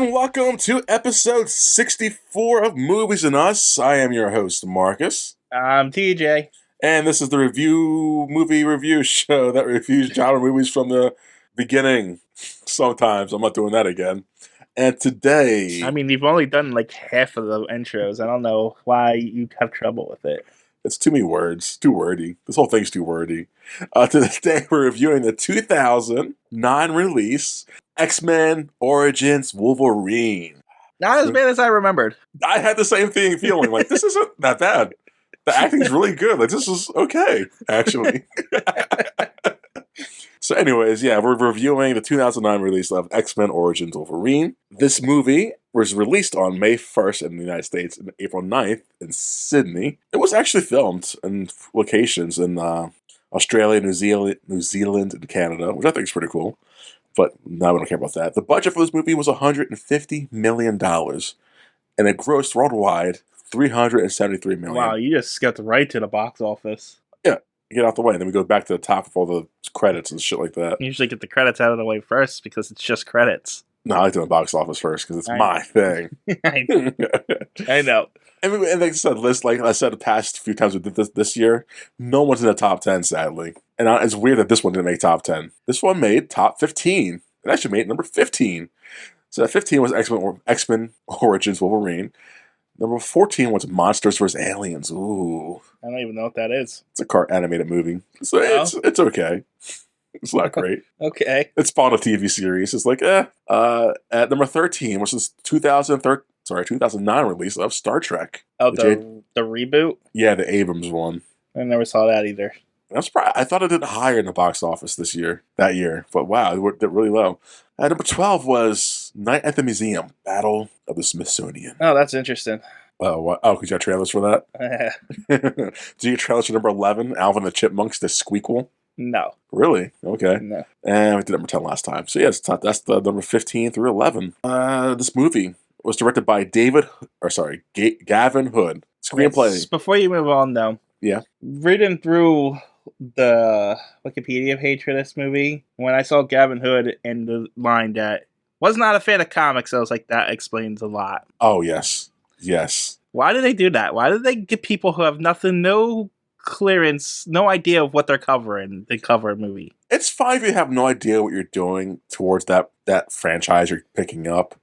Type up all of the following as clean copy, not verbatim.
and welcome to episode 64 of Movies and Us. I am your host, Marcus. I'm TJ. And this is the movie review show that reviews genre movies from the beginning. Sometimes. I'm not doing that again. And today... I mean, you've only done like half of the intros. I don't know why you have trouble with it. It's too many words. Too wordy. This whole thing's too wordy. Today we're reviewing the 2009 release X-Men Origins Wolverine. Not as bad as I remembered. I had the same feeling. Like, this isn't that bad. The acting's really good. Like, this is okay, actually. So anyways, yeah, we're reviewing the 2009 release of X-Men Origins Wolverine. This movie was released on May 1st in the United States and April 9th in Sydney. It was actually filmed in locations in Australia, New Zealand, and Canada, which I think is pretty cool. But now we don't care about that. The budget for this movie was $150 million, and it grossed worldwide $373 million. Wow, you just skipped right to the box office. Yeah, get out the way, and then we go back to the top of all the credits and shit like that. You usually get the credits out of the way first because it's just credits. No, I like doing box office first because it's my thing. I know. And like I said, like I said the past few times we did this year, no one's in the top 10, sadly. And it's weird that this one didn't make top 10. This one made top 15. It actually made number 15. So that 15 was X-Men Origins Wolverine. Number 14 was Monsters vs. Aliens. Ooh. I don't even know what that is. It's a animated movie. So it's okay. It's not great. Okay. It's spawned a TV series. It's like, At number 13, which is 2009 release of Star Trek. Oh, the reboot? Yeah, the Abrams one. I never saw that either. I'm surprised. I thought it did higher in the box office that year. But wow, it did really low. Number 12 was Night at the Museum, Battle of the Smithsonian. Oh, that's interesting. Oh, what? Oh, because you got trailers for that? Do you trailers for number 11, Alvin and the Chipmunks, the Squeakquel? No. Really? Okay. No. And we did number 10 last time. So yeah, that's the number 15 through 11. This movie was directed by Gavin Hood. Screenplay. Yes, before you move on, though. Yeah. Reading through the Wikipedia page for this movie, when I saw Gavin Hood in the line that was not a fan of comics, I was like, that explains a lot. Oh, yes. Yes. Why did they do that? Why did they get people who have no clearance, no idea of what they're covering, they cover a movie? It's fine if you have no idea what you're doing towards that franchise you're picking up,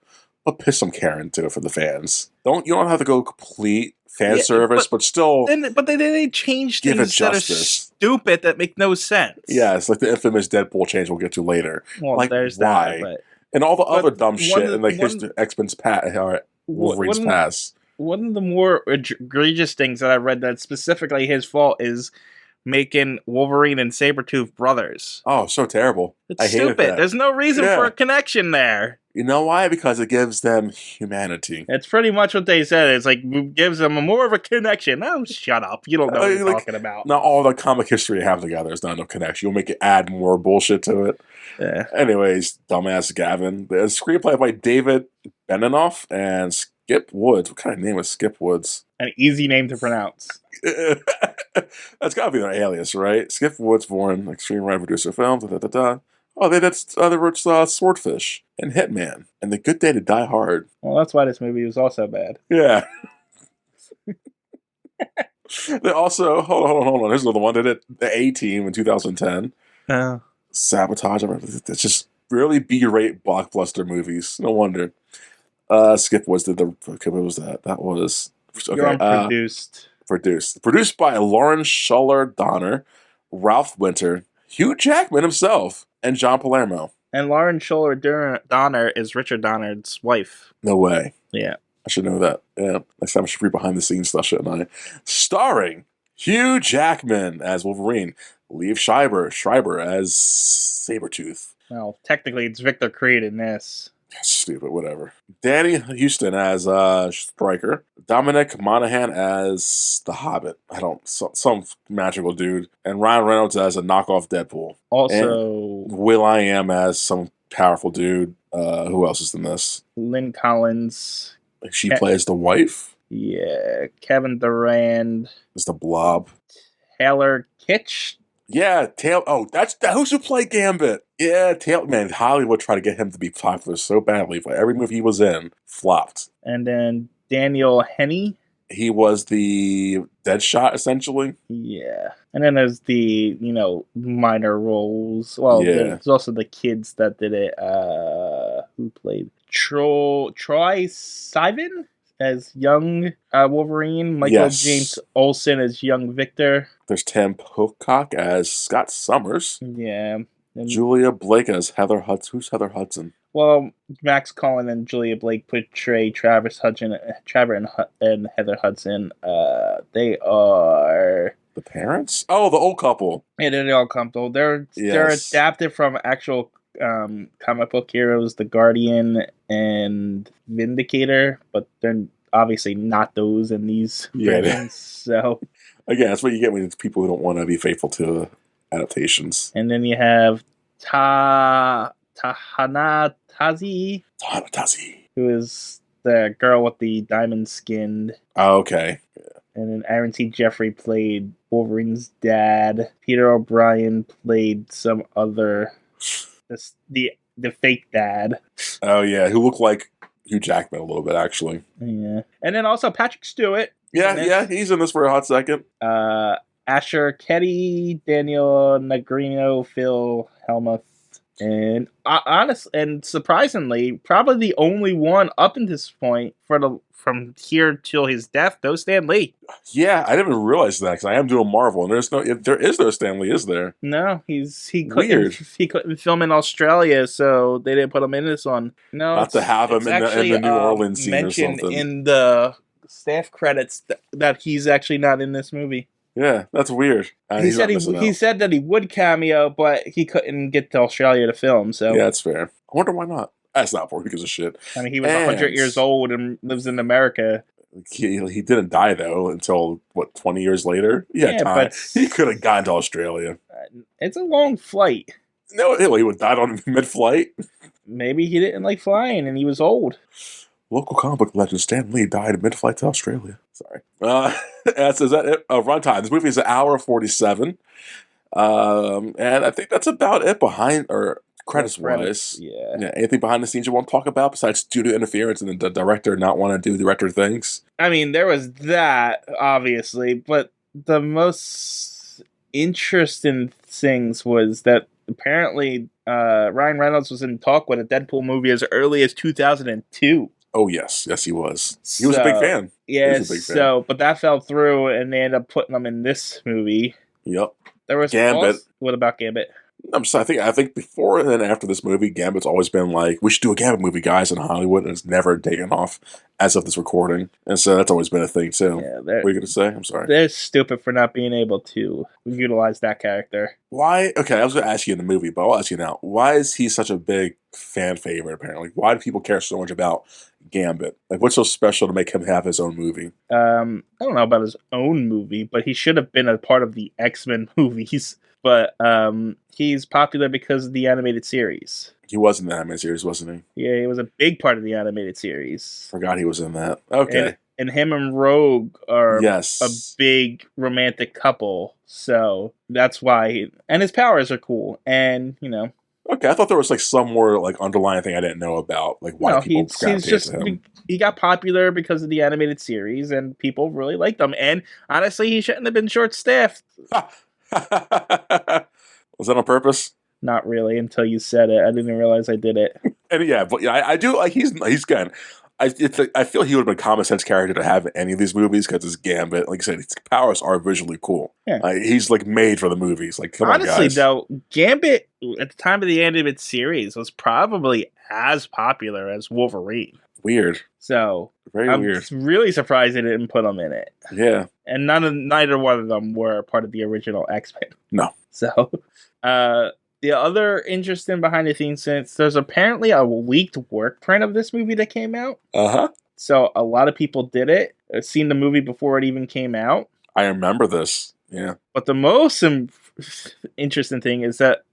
but piss some care into it for the fans. You don't have to go complete fan service, but still. But they change things that are stupid that make no sense. Yeah, it's like the infamous Deadpool change we'll get to later. Well, like, there's why? that. But, and all the other dumb shit in like X-Men's Wolverine's past. One of the more egregious things that I read that's specifically his fault is making Wolverine and Sabretooth brothers. Oh, so terrible. It's stupid. There's no reason for a connection there. You know why? Because it gives them humanity. It's pretty much what they said. It's like, it gives them more of a connection. Oh, shut up. You don't know what you're talking about. Not all the comic history you have together is not no connection. You'll make it add more bullshit to it. Yeah. Anyways, dumbass Gavin. The screenplay by David Benioff and Skip Woods. What kind of name is Skip Woods? An easy name to pronounce. That's gotta be their alias, right? Skip Woods, born extreme writer, producer, film. Oh, they wrote Swordfish and Hitman and The Good Day to Die Hard. Well, that's why this movie was also bad. Yeah. They also hold on. Here's another one. They did the A-Team in 2010. Sabotage. It's just really B-rate blockbuster movies. No wonder. Skip Woods did what was that? That was Produced by Lauren Schuller Donner, Ralph Winter, Hugh Jackman himself, and John Palermo. And Lauren Schuller Donner is Richard Donner's wife. No way. Yeah. I should know that. Yeah. Next time I should read behind the scenes stuff, shouldn't I? Starring Hugh Jackman as Wolverine, Liev Schreiber as Sabretooth. Well, technically it's Victor Creed in this. Stupid, whatever. Danny Houston as Stryker. Dominic Monaghan as the Hobbit. Some magical dude. And Ryan Reynolds as a knockoff Deadpool. Also, and Will.i.am as some powerful dude. Who else is in this? Lynn Collins. She plays the wife? Yeah. Kevin Durand. Is the Blob. Taylor Kitsch. Yeah, Tail. Oh, who's who played Gambit? Yeah, Tail. Man, Hollywood tried to get him to be popular so badly, but every movie he was in flopped. And then Daniel Henney. He was the Deadshot, essentially. Yeah. And then there's the, minor roles. Well, Yeah. there's also the kids that did it. Who played? Troy Sivan as young Wolverine. Michael Yes. James Olsen as young Victor. There's Tim Pocock as Scott Summers. Yeah. And, Julia Blake as Heather Hudson. Who's Heather Hudson? well, Max Collin and Julia Blake portray Trevor and Heather Hudson. They are The parents? Oh, the old couple. Yeah, they're all comfortable. They're adapted from actual comic book heroes, The Guardian and Vindicator, but they're obviously not those in these versions. So again, that's what you get when it's people who don't want to be faithful to adaptations. And then you have Tahana Tazi, who is the girl with the diamond skinned. Oh, okay. And then Aaron T. Jeffrey played Wolverine's dad. Peter O'Brien played some other, the fake dad. Oh yeah, who looked like Hugh Jackman a little bit actually. Yeah, and then also Patrick Stewart. Yeah, he's in this for a hot second. Asher Ketty, Daniel Negreanu, Phil Hellmuth, and and surprisingly, probably the only one up to this point from here till his death, though, Stan Lee. Yeah, I didn't even realize that because I am doing Marvel, and there is no Stan Lee, is there? No, he couldn't film in Australia, so they didn't put him in this one. No, not to have him in the New Orleans scene or something. In the staff credits that he's actually not in this movie. Yeah, that's weird. He said that he would cameo, but he couldn't get to Australia to film. So yeah, that's fair. I wonder why not. That's not for because of shit. I mean, he was 100 years old and lives in America. He didn't die though until 20 years later. Yeah, time. But he could have gotten to Australia. It's a long flight. No, he would have died on mid-flight. Maybe he didn't like flying and he was old. Local comic book legend Stan Lee died mid-flight to Australia. Sorry. So is that it? Runtime. This movie is an hour 47. And I think that's about it behind or credits-wise. Yeah. Anything behind the scenes you want to talk about besides studio interference and the director not want to do director things? I mean, there was that, obviously, but the most interesting things was that apparently Ryan Reynolds was in talk with a Deadpool movie as early as 2002. Oh, yes, he was. He was a big fan. Yeah, but that fell through, and they ended up putting him in this movie. Yep. There was Gambit. What about Gambit? I think before and then after this movie, Gambit's always been like, we should do a Gambit movie, guys, in Hollywood, and it's never taken off as of this recording. And so that's always been a thing, too. Yeah, what are you going to say? I'm sorry. They're stupid for not being able to utilize that character. Why? Okay, I was going to ask you in the movie, but I'll ask you now. Why is he such a big fan favorite, apparently? Why do people care so much about Gambit? Like, what's so special to make him have his own movie? I don't know about his own movie, but he should have been a part of the X-Men movies. But he's popular because of the animated series. He was in the animated series, wasn't he? Yeah, he was a big part of the animated series. Forgot he was in that. Okay. And him and Rogue are a big romantic couple. So that's why. And his powers are cool. And, Okay, I thought there was like some more like underlying thing I didn't know about, like why people gravitated to him. He got popular because of the animated series, and people really liked him. And honestly, he shouldn't have been short-staffed. Was that on purpose? Not really, until you said it. I didn't realize I did it. And I do like he's good. I feel he would have been a common sense character to have in any of these movies because his Gambit, like I said, his powers are visually cool. Yeah. He's like made for the movies. Like, come on, guys. Honestly, though, Gambit at the time of the animated series was probably as popular as Wolverine. Weird. So I'm really surprised they didn't put him in it. Yeah. And neither one of them were part of the original X-Men. No. So, the other interesting behind the scenes, since there's apparently a leaked work print of this movie that came out. Uh-huh. So a lot of people did it, seen the movie before it even came out. I remember this. Yeah. But the most interesting thing is that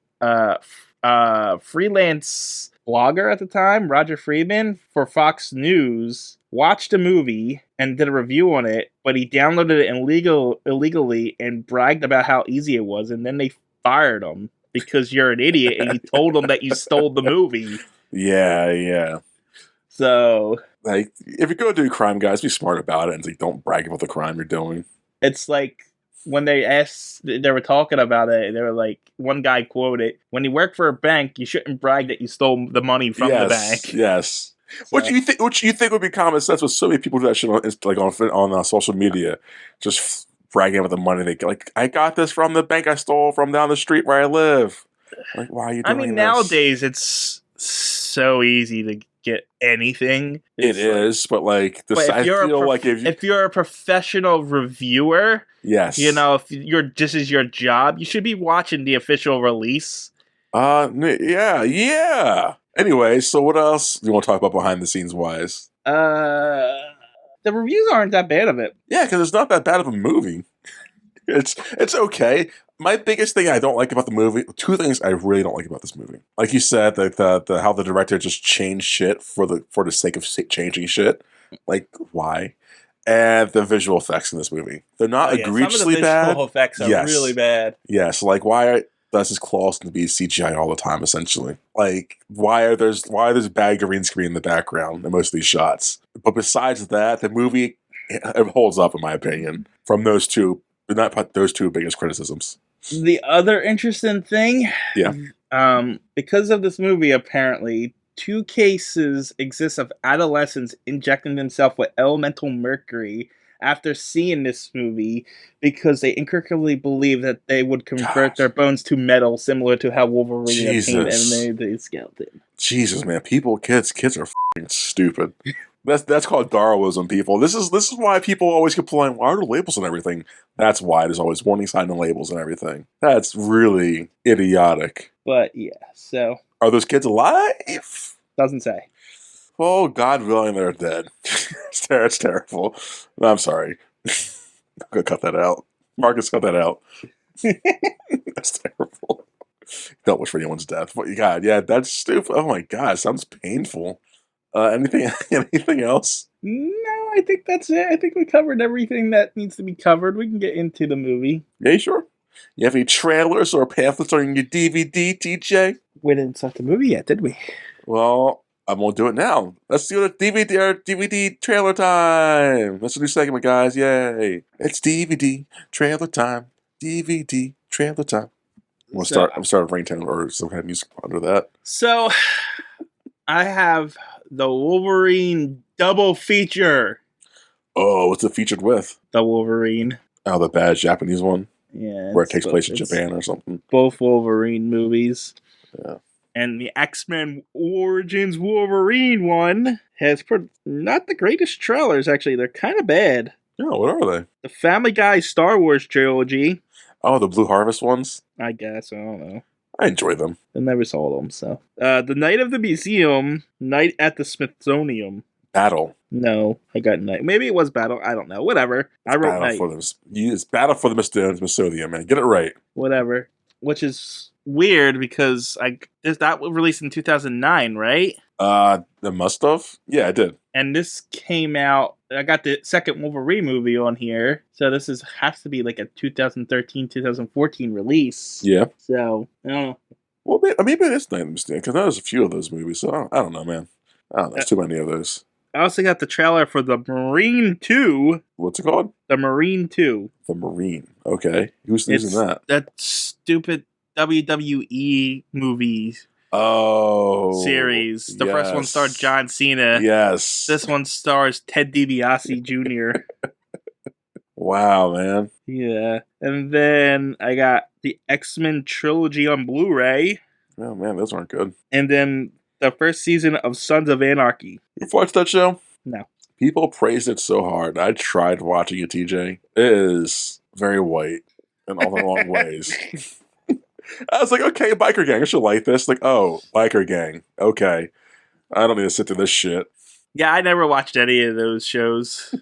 freelance blogger at the time, Roger Friedman, for Fox News, watched a movie and did a review on it, but he downloaded it illegally and bragged about how easy it was, and then they fired him because you're an idiot and you told him that you stole the movie. Yeah. So Like, if you're going to do crime, guys, be smart about it and like, don't brag about the crime you're doing. it's like when they were talking about it, they were like, one guy quoted, "When you work for a bank, you shouldn't brag that you stole the money from the bank." Yes. So, What you think would be common sense with so many people do that shit on social media, just bragging about the money they get. Like, I got this from the bank I stole from down the street where I live. Like, why are you doing this? Nowadays it's so easy to get anything. It is, but like this, I feel like if you're a professional reviewer, yes, if this is your job, you should be watching the official release. Yeah. Anyway, so what else do you want to talk about behind the scenes wise? The reviews aren't that bad of it. Yeah, because it's not that bad of a movie. It's okay. My biggest thing I don't like about the movie, two things I really don't like about this movie. Like you said, the how the director just changed shit for the sake of changing shit. Like, why? And the visual effects in this movie. They're not egregiously bad. Some of the visual effects are really bad. Yes, like why does his claws to be CGI all the time, essentially? Like, why are there's bad green screen in the background in most of these shots? But besides that, the movie it holds up in my opinion from those two. Not those two biggest criticisms. The other interesting thing, because of this movie, apparently, 2 cases exist of adolescents injecting themselves with elemental mercury after seeing this movie because they incorrectly believe that they would convert their bones to metal, similar to how Wolverine obtained the skeleton. Jesus, man, kids are f***ing stupid. That's called Darwinism, people. This is why people always complain, why are there labels and everything? That's why there's always warning sign and labels and everything. That's really idiotic. But yeah, so are those kids alive? Doesn't say. Oh, God willing, they're dead. It's terrible. I'm sorry. I'm gonna cut that out. Marcus, cut that out. That's terrible. Don't wish for anyone's death. But God, yeah, that's stupid. Oh my God, sounds painful. Anything else? No, I think that's it. I think we covered everything that needs to be covered. We can get into the movie. Yeah, sure. You have any trailers or pamphlets on your DVD, TJ? We didn't start the movie yet, did we? Well, I'm gonna do it now. Let's do the DVD trailer time. That's a new segment, guys. Yay! It's DVD trailer time. DVD trailer time. I'm gonna start a ringtone or some kind of music under that. So, I have the Wolverine double feature. Oh, what's it featured with? The Wolverine. Oh, the bad Japanese one? Yeah. Where it takes place in Japan or something. Both Wolverine movies. Yeah. And the X-Men Origins Wolverine one has not the greatest trailers, actually. They're kind of bad. Yeah, what are they? The Family Guy Star Wars trilogy. Oh, the Blue Harvest ones? I guess. I don't know. I enjoy them. I never saw them, so. The Night of the Museum, Night at the Smithsonian. Battle. No, I got Night. Maybe it was Battle. I don't know. Whatever. I wrote Night. It's Battle for the Smithsonian, man. Get it right. Whatever. Which is weird because that was released in 2009, right? It must have. Yeah, it did. And this came out. I got the second Wolverine movie on here, so this has to be like a 2013, 2014 release. Yeah. So I don't know. Well, maybe it is Night of the Museum because there's a few of those movies. So I don't know, man. I don't know. There's too many of those. I also got the trailer for the Marine 2. What's it called? The Marine 2. The Marine. Okay. Who's in that? That stupid WWE movies. Oh. Series. The first one starred John Cena. Yes. This one stars Ted DiBiase Jr. Wow, man. Yeah. And then I got the X-Men trilogy on Blu-ray. Oh, man, those aren't good. And then the first season of Sons of Anarchy. You've watched that show? No. People praised it so hard. I tried watching it, TJ. It is very white in all the wrong ways. I was like, okay, biker gang. I should like this. Like, oh, biker gang. Okay. I don't need to sit through this shit. Yeah, I never watched any of those shows.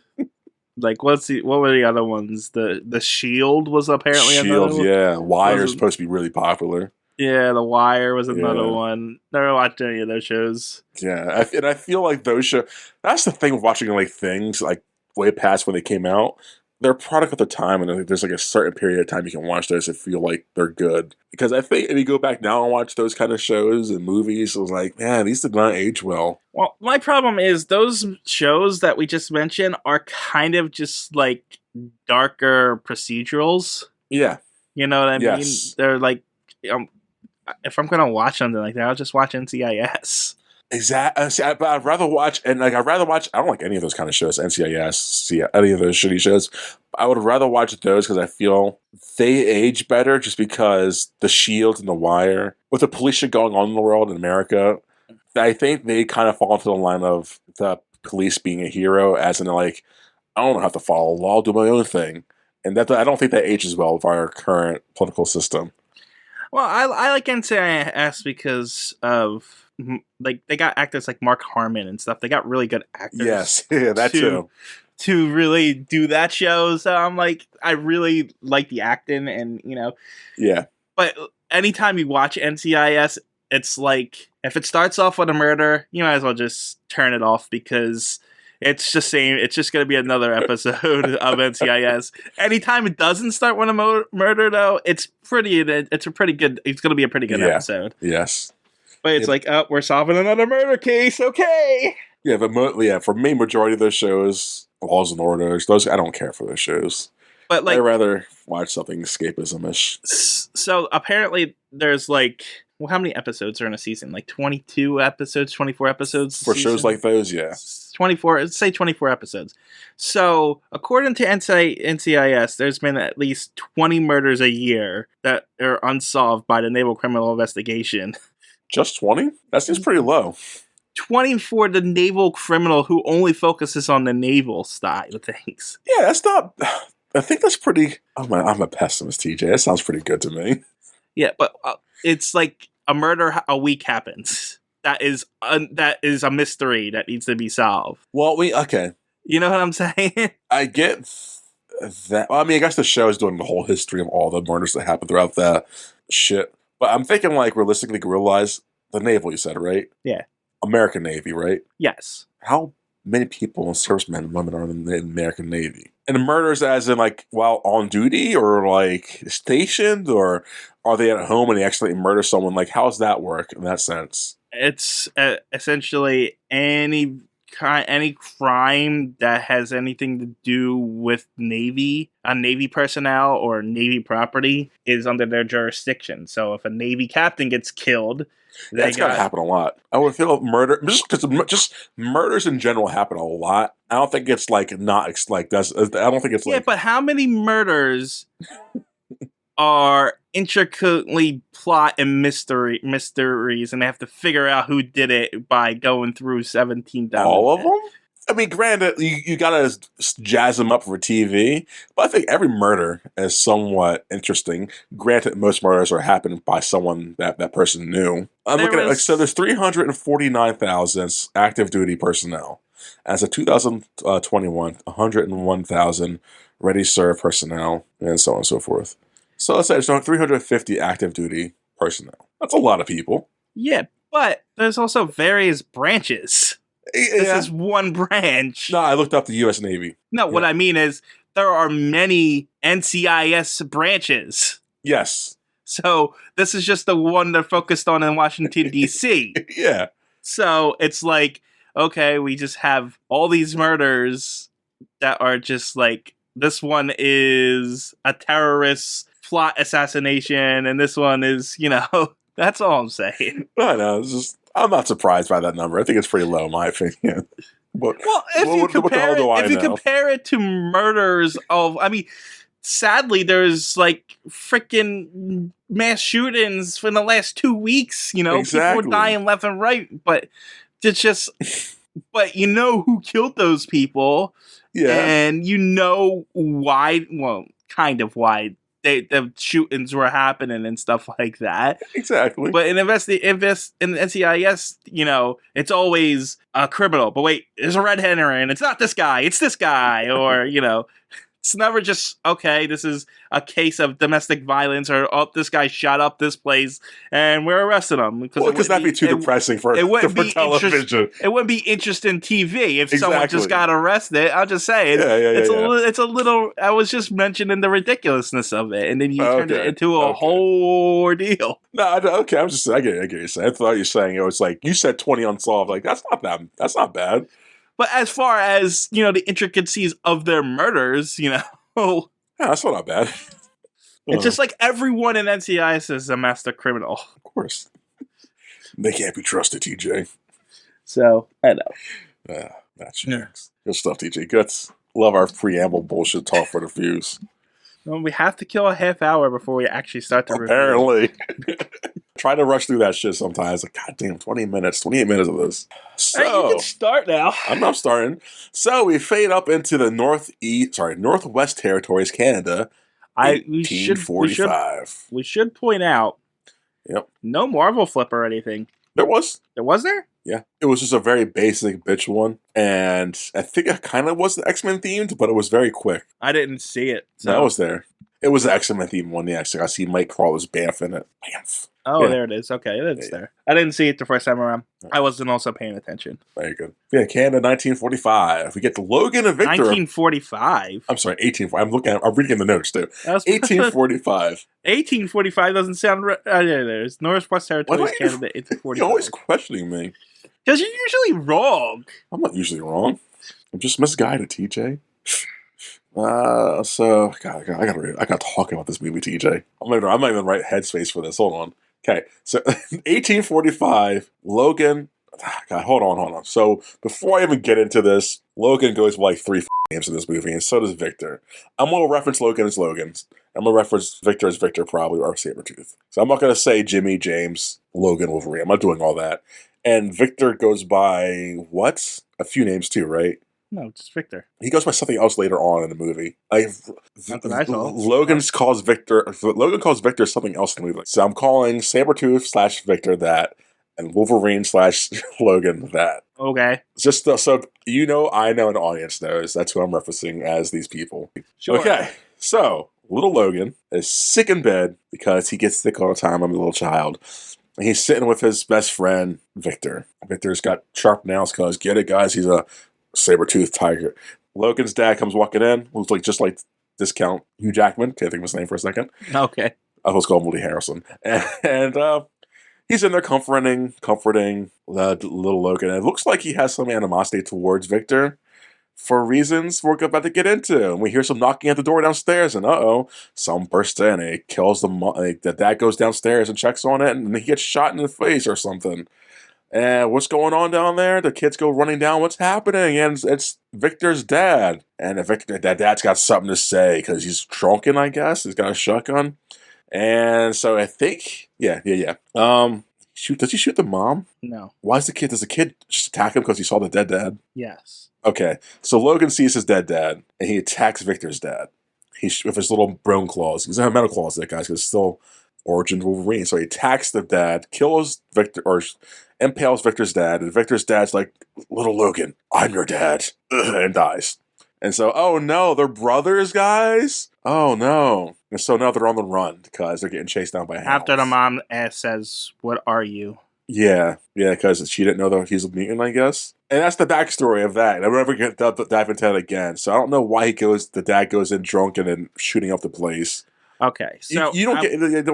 Like, what were the other ones? The Shield was apparently another one. Yeah. Wire's supposed to be really popular. Yeah, The Wire was another one. Never watched any of those shows. Yeah, I feel like those shows. That's the thing with watching like things like way past when they came out. they're a product of the time, and I think there's like a certain period of time you can watch those and feel like they're good. Because I think if you go back now and watch those kind of shows and movies, it was like, man, these did not age well. Well, my problem is those shows that we just mentioned are kind of just like darker procedurals. Yeah. You know what I mean? Yes. They're like, if I'm gonna watch something like that, I'll just watch NCIS. Exactly. But I'd rather watch, and like I'd rather watch. I don't like any of those kind of shows, NCIS, any of those shitty shows. I would rather watch those because I feel they age better, just because the Shield and the Wire, with the police shit going on in the world in America, I think they kind of fall into the line of the police being a hero, as in like, I don't have to follow law, I'll do my own thing, and that I don't think that ages well with our current political system. Well, I like NCIS because of like they got actors like Mark Harmon and stuff. They got really good actors. Yes, yeah, that too. To really do that show. So I'm like, I really like the acting, and Yeah. But anytime you watch NCIS, it's like if it starts off with a murder, you might as well just turn it off because it's just saying it's just going to be another episode of NCIS. Anytime it doesn't start with a murder, though, it's pretty good. It's going to be a pretty good episode. Yes. But it's like, oh, we're solving another murder case. Okay. Yeah, but for me, majority of those shows, Laws and Orders, those I don't care for those shows. But like, I'd rather watch something escapism-ish. So apparently, there's like, well, how many episodes are in a season? Like 22 episodes, 24 episodes For shows like those, yeah. 24, let's say 24 episodes. So, according to NCIS, there's been at least 20 murders a year that are unsolved by the Naval Criminal Investigation. Just 20? That seems pretty low. 20 for the naval criminal who only focuses on the naval side of things. Yeah, that's not... I think that's pretty... I'm a pessimist, TJ. That sounds pretty good to me. Yeah, but it's like a murder a week happens. That is a mystery that needs to be solved. Well, okay. You know what I'm saying? I get that. Well, I mean, I guess the show is doing the whole history of all the murders that happened throughout that shit. But I'm thinking, like, realistically, realize the naval, you said, right? Yeah. American Navy, right? Yes. How many people, servicemen and women, are in the American Navy? And the murders as in, like, while on duty or, like, stationed? Or are they at home and they accidentally murder someone? Like, how does that work in that sense? It's essentially any crime that has anything to do with Navy personnel or Navy property is under their jurisdiction. So if a Navy captain gets killed, That's gotta happen a lot. I would feel murder just murders in general happen a lot. I don't think it's like not like that's. I don't think it's like. Yeah, but how many murders are intricately plot and mysteries, and they have to figure out who did it by going through 17,000. All of them? I mean, granted, you gotta jazz them up for TV, but I think every murder is somewhat interesting. Granted, most murders are happening by someone that person knew. I'm looking at, like, so there's 349,000 active duty personnel. As of 2021, 101,000 ready serve personnel, and so on and so forth. So let's say there's 350 active duty personnel. That's a lot of people. Yeah, but there's also various branches. This is one branch. No, I looked up the U.S. Navy. No, what I mean is there are many NCIS branches. Yes. So this is just the one they're focused on in Washington, D.C. Yeah. So it's like, okay, we just have all these murders that are just like, this one is a terrorist plot assassination, and this one is, that's all I'm saying. I know. It's just, I'm not surprised by that number. I think it's pretty low, in my opinion. But, well, if you compare it to murders of, I mean, sadly, there's like freaking mass shootings in the last 2 weeks. Exactly. People are dying left and right, but it's just, but you know who killed those people, and you know why. Well, kind of why. The shootings were happening and stuff like that. Exactly. But in NCIS, it's always a criminal. But wait, there's a red herring, and it's not this guy, it's this guy. Or, It's never just, okay, this is a case of domestic violence, or, oh, this guy shot up this place and we're arresting him. Because that'd be too depressing for television. It wouldn't be interesting TV if someone just Exactly. got arrested. I'll just say, it's a little, I was just mentioning the ridiculousness of it, and then you turned it into a whole ordeal. No, okay, I get what you're saying. I thought you were saying it was like, you said 20 unsolved. Like, that's not bad. But as far as, the intricacies of their murders, yeah, that's not bad. It's just like everyone in NCIS is a master criminal. Of course. They can't be trusted, TJ. So, I know. That's good stuff, TJ. Good. Love our preamble bullshit talk for the views. Well, we have to kill a half hour before we actually start to Apparently. Try to rush through that shit sometimes. Like, goddamn, 28 minutes of this. So, hey, you can start now. I'm not starting. So we fade up into the Northwest Territories, Canada, 1845. We should point out, no Marvel flip or anything. There was. Was there? Yeah. It was just a very basic bitch one. And I think it kind of was the X-Men themed, but it was very quick. I didn't see it. So. That was there. It was the X-Men themed one, yeah. So I see Mike Crawler's Banff in it. Banff. Oh, there it is. Okay, it's there. I didn't see it the first time around. I wasn't also paying attention. Very good. Yeah, Canada, 1945. We get the Logan and Victor. 1945? I'm sorry, 1845. I'm reading the notes, too. 1845. 1845 doesn't sound right. There's Northwest Territories, Canada, 1845. You're always questioning me. Because you're usually wrong. I'm not usually wrong. I'm just misguided, TJ. So God, I gotta talk about this movie, TJ. I'm not even in the right headspace for this. Hold on. Okay, so 1845, Logan. God, hold on. So before I even get into this, Logan goes by like 3 names in this movie, and so does Victor. I'm gonna reference Logan as Logan. I'm gonna reference Victor as Victor, probably, or Sabretooth. So I'm not gonna say Jimmy, James, Logan, Wolverine. I'm not doing all that. And Victor goes by what? A few names too, right? No, just Victor. He goes by something else later on in the movie. Logan calls Victor something else in the movie. So I'm calling Sabretooth / Victor that, and Wolverine / Logan that. Okay. Just so you know, I know, an audience knows. That's who I'm referencing as these people. Sure. Okay, so little Logan is sick in bed because he gets sick all the time. I'm a little child. And he's sitting with his best friend, Victor. Victor's got sharp nails because, get it, guys, he's a saber-toothed tiger. Logan's dad comes walking in, looks like just like Discount Hugh Jackman. Can't think of his name for a second. Okay. I was called Woody Harrelson. And he's in there comforting little Logan. And it looks like he has some animosity towards Victor for reasons we're about to get into. And we hear some knocking at the door downstairs, and someone bursts in and he kills the dad goes downstairs and checks on it, and he gets shot in the face or something. And what's going on down there? The kids go running down. What's happening? And it's Victor's dad. And that dad's got something to say because he's drunken, I guess. He's got a shotgun. And so I think, yeah. Does he shoot the mom? No. Does the kid just attack him because he saw the dead dad? Yes. Okay. So Logan sees his dead dad, and he attacks Victor's dad. With his little bone claws. He doesn't have metal claws, that guys, because it's still origin Wolverine. So he attacks the dad, kills Victor, or impales Victor's dad, and Victor's dad's like, little Logan, I'm your dad, and dies. And so, oh no, they're brothers, guys? Oh no. And so now they're on the run because they're getting chased down by hounds. After the mom says, what are you? Yeah, because she didn't know that he's a mutant, I guess. And that's the backstory of that. I will never dive into that again. So I don't know why the dad goes in drunk and then shooting up the place. Okay, so you don't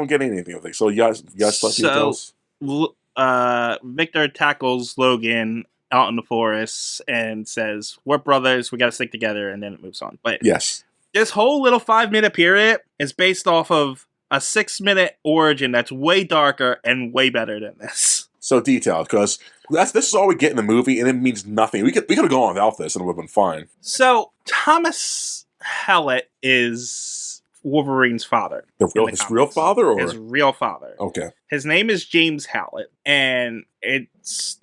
get anything of it. So yes, details. Victor tackles Logan out in the forest and says, "We're brothers. We got to stick together," and then it moves on. But yes, this whole little 5-minute period is based off of a 6-minute origin that's way darker and way better than this. So detailed, because this is all we get in the movie, and it means nothing. We could have gone without this, and it would have been fine. So Thomas Hallett is Wolverine's father. His real father? Or? His real father. Okay. His name is James Hallett, and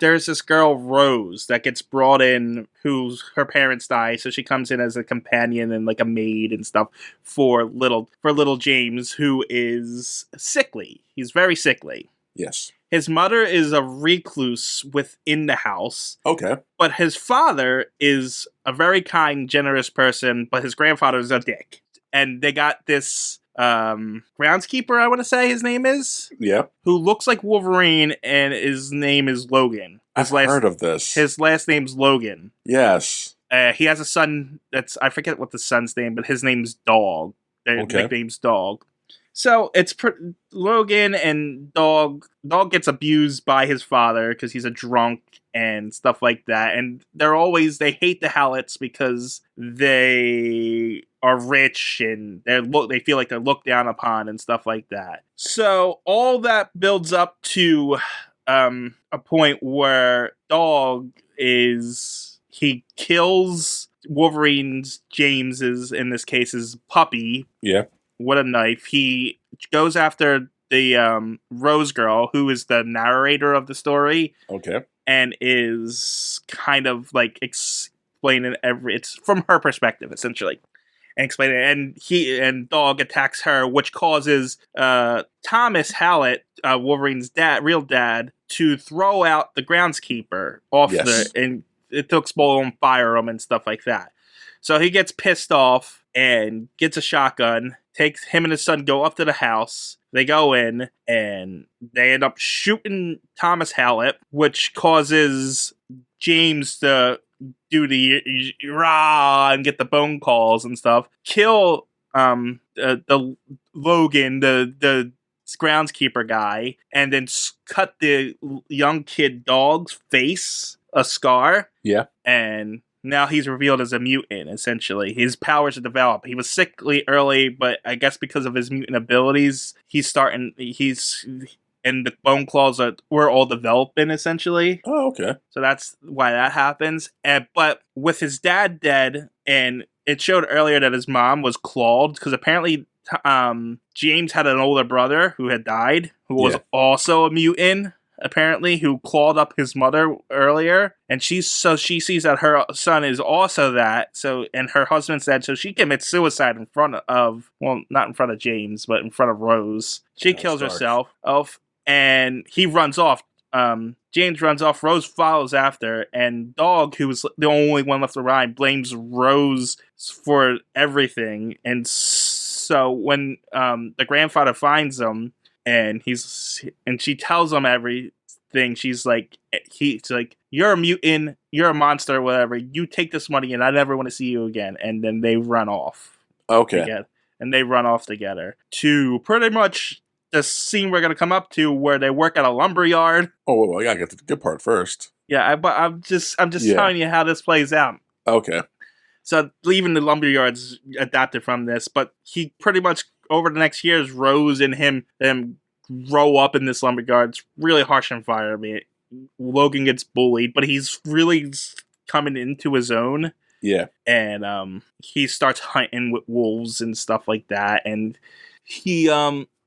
there's this girl, Rose, that gets brought in her parents die, so she comes in as a companion and like a maid and stuff for little James, who is sickly. He's very sickly. Yes. His mother is a recluse within the house, Okay. but his father is a very kind, generous person, but his grandfather is a dick. And they got this groundskeeper, I want to say his name is, Yeah. who looks like Wolverine, and his name is Logan. I've heard of this. His last name's Logan. Yes. He has a son I forget what the son's name, but his name's Dog. Their nickname's Dog. So it's Logan and Dog. Dog gets abused by his father because he's a drunk and stuff like that. And they hate the Hallets because they are rich and they feel like they're looked down upon and stuff like that. So all that builds up to a point where Dog he kills Wolverine's, James's, in this case, his puppy. Yeah. With a knife. He goes after the Rose girl, who is the narrator of the story. Okay. And is kind of like explaining it's from her perspective, essentially. And explaining it. And Dog attacks her, which causes Thomas Hallett, Wolverine's real dad, to throw out the groundskeeper off and it took Spoil and fire him and stuff like that. So he gets pissed off and gets a shotgun. Him and his son go up to the house. They go in and they end up shooting Thomas Hallett, which causes James to do the rah and get the phone calls and stuff. Kill the Logan, the groundskeeper guy, and then cut the young kid Dog's face a scar. Yeah. And now he's revealed as a mutant, essentially. His powers are developed. He was sickly early, but I guess because of his mutant abilities, and the bone claws were all developing, essentially. Oh, okay. So that's why that happens. But with his dad dead, and it showed earlier that his mom was clawed, because apparently James had an older brother who had died, who was also a mutant, apparently, who clawed up his mother earlier, and she sees that her son is also that, and her husband's dead, so she commits suicide in front of, well, not in front of James, but in front of Rose. She kills herself, and he runs off. James runs off, Rose follows after, and Dog, who was the only one left alive, blames Rose for everything, and so when the grandfather finds him, and she tells him everything. She's like, you're a mutant, you're a monster, whatever. You take this money, and I never want to see you again. And then they run off. Okay. Together. And they run off together to pretty much the scene we're gonna come up to, where they work at a lumber yard. Oh, well, I gotta get to the good part first. Yeah, but I'm just telling you how this plays out. Okay. So leaving the lumber yards adapted from this, but he pretty much over the next years, Rose and him grow up in this lumber yard. It's really harsh environment. Logan gets bullied, but he's really coming into his own. Yeah. And he starts hunting with wolves and stuff like that. And he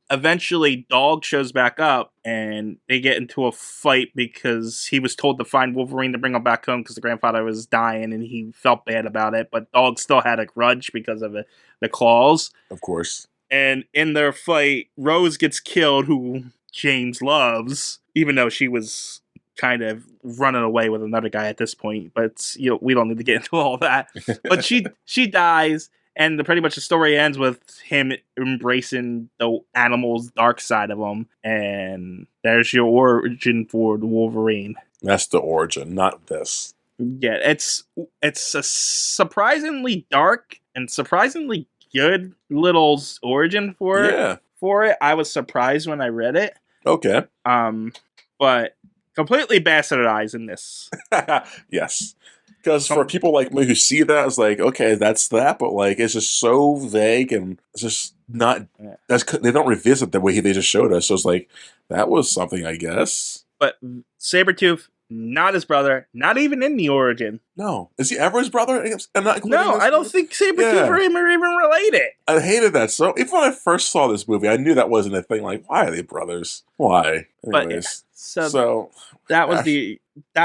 eventually Dog shows back up, and they get into a fight because he was told to find Wolverine to bring him back home because the grandfather was dying, and he felt bad about it. But Dog still had a grudge because of the claws. Of course. And in their fight, Rose gets killed, who James loves, even though she was kind of running away with another guy at this point. But we don't need to get into all that. But she dies, and pretty much the story ends with him embracing the animal's dark side of him. And there's your origin for the Wolverine. That's the origin, not this. Yeah, it's a surprisingly dark and surprisingly good little origin for it. I was surprised when I read it. Okay. But completely bastardized in this. Yes. Because for people like me who see that, it's like, okay, that's that, but like it's just so vague and it's just not. They don't revisit the way they just showed us. So it's like that was something, I guess. But Sabretooth, not his brother, not even in the origin. No. Is he ever his brother? I'm not No, I don't think Sabretooth or him are even related. I hated that. So even when I first saw this movie, I knew that wasn't a thing. Like, why are they brothers? Why? Anyways. But, so that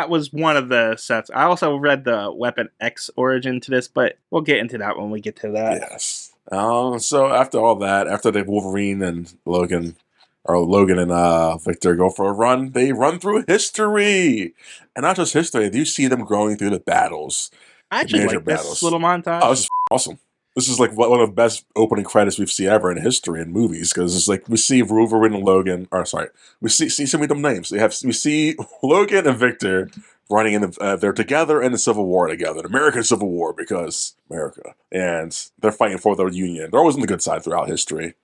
was one of the sets. I also read the Weapon X origin to this, but we'll get into that when we get to that. Yes. So after all that, after the Wolverine and Logan or Logan and Victor go for a run. They run through history, and not just history. You see them growing through the battles, I the actually major like this battles. little Oh, montage. this is awesome. This is like one of the best opening credits we've seen ever in history in movies because it's like we see Wolverine and Logan. Or sorry, we see some of them names. We see Logan and Victor running in the. They're together in the Civil War together, the American Civil War, because America, and they're fighting for their union. They're always on the good side throughout history.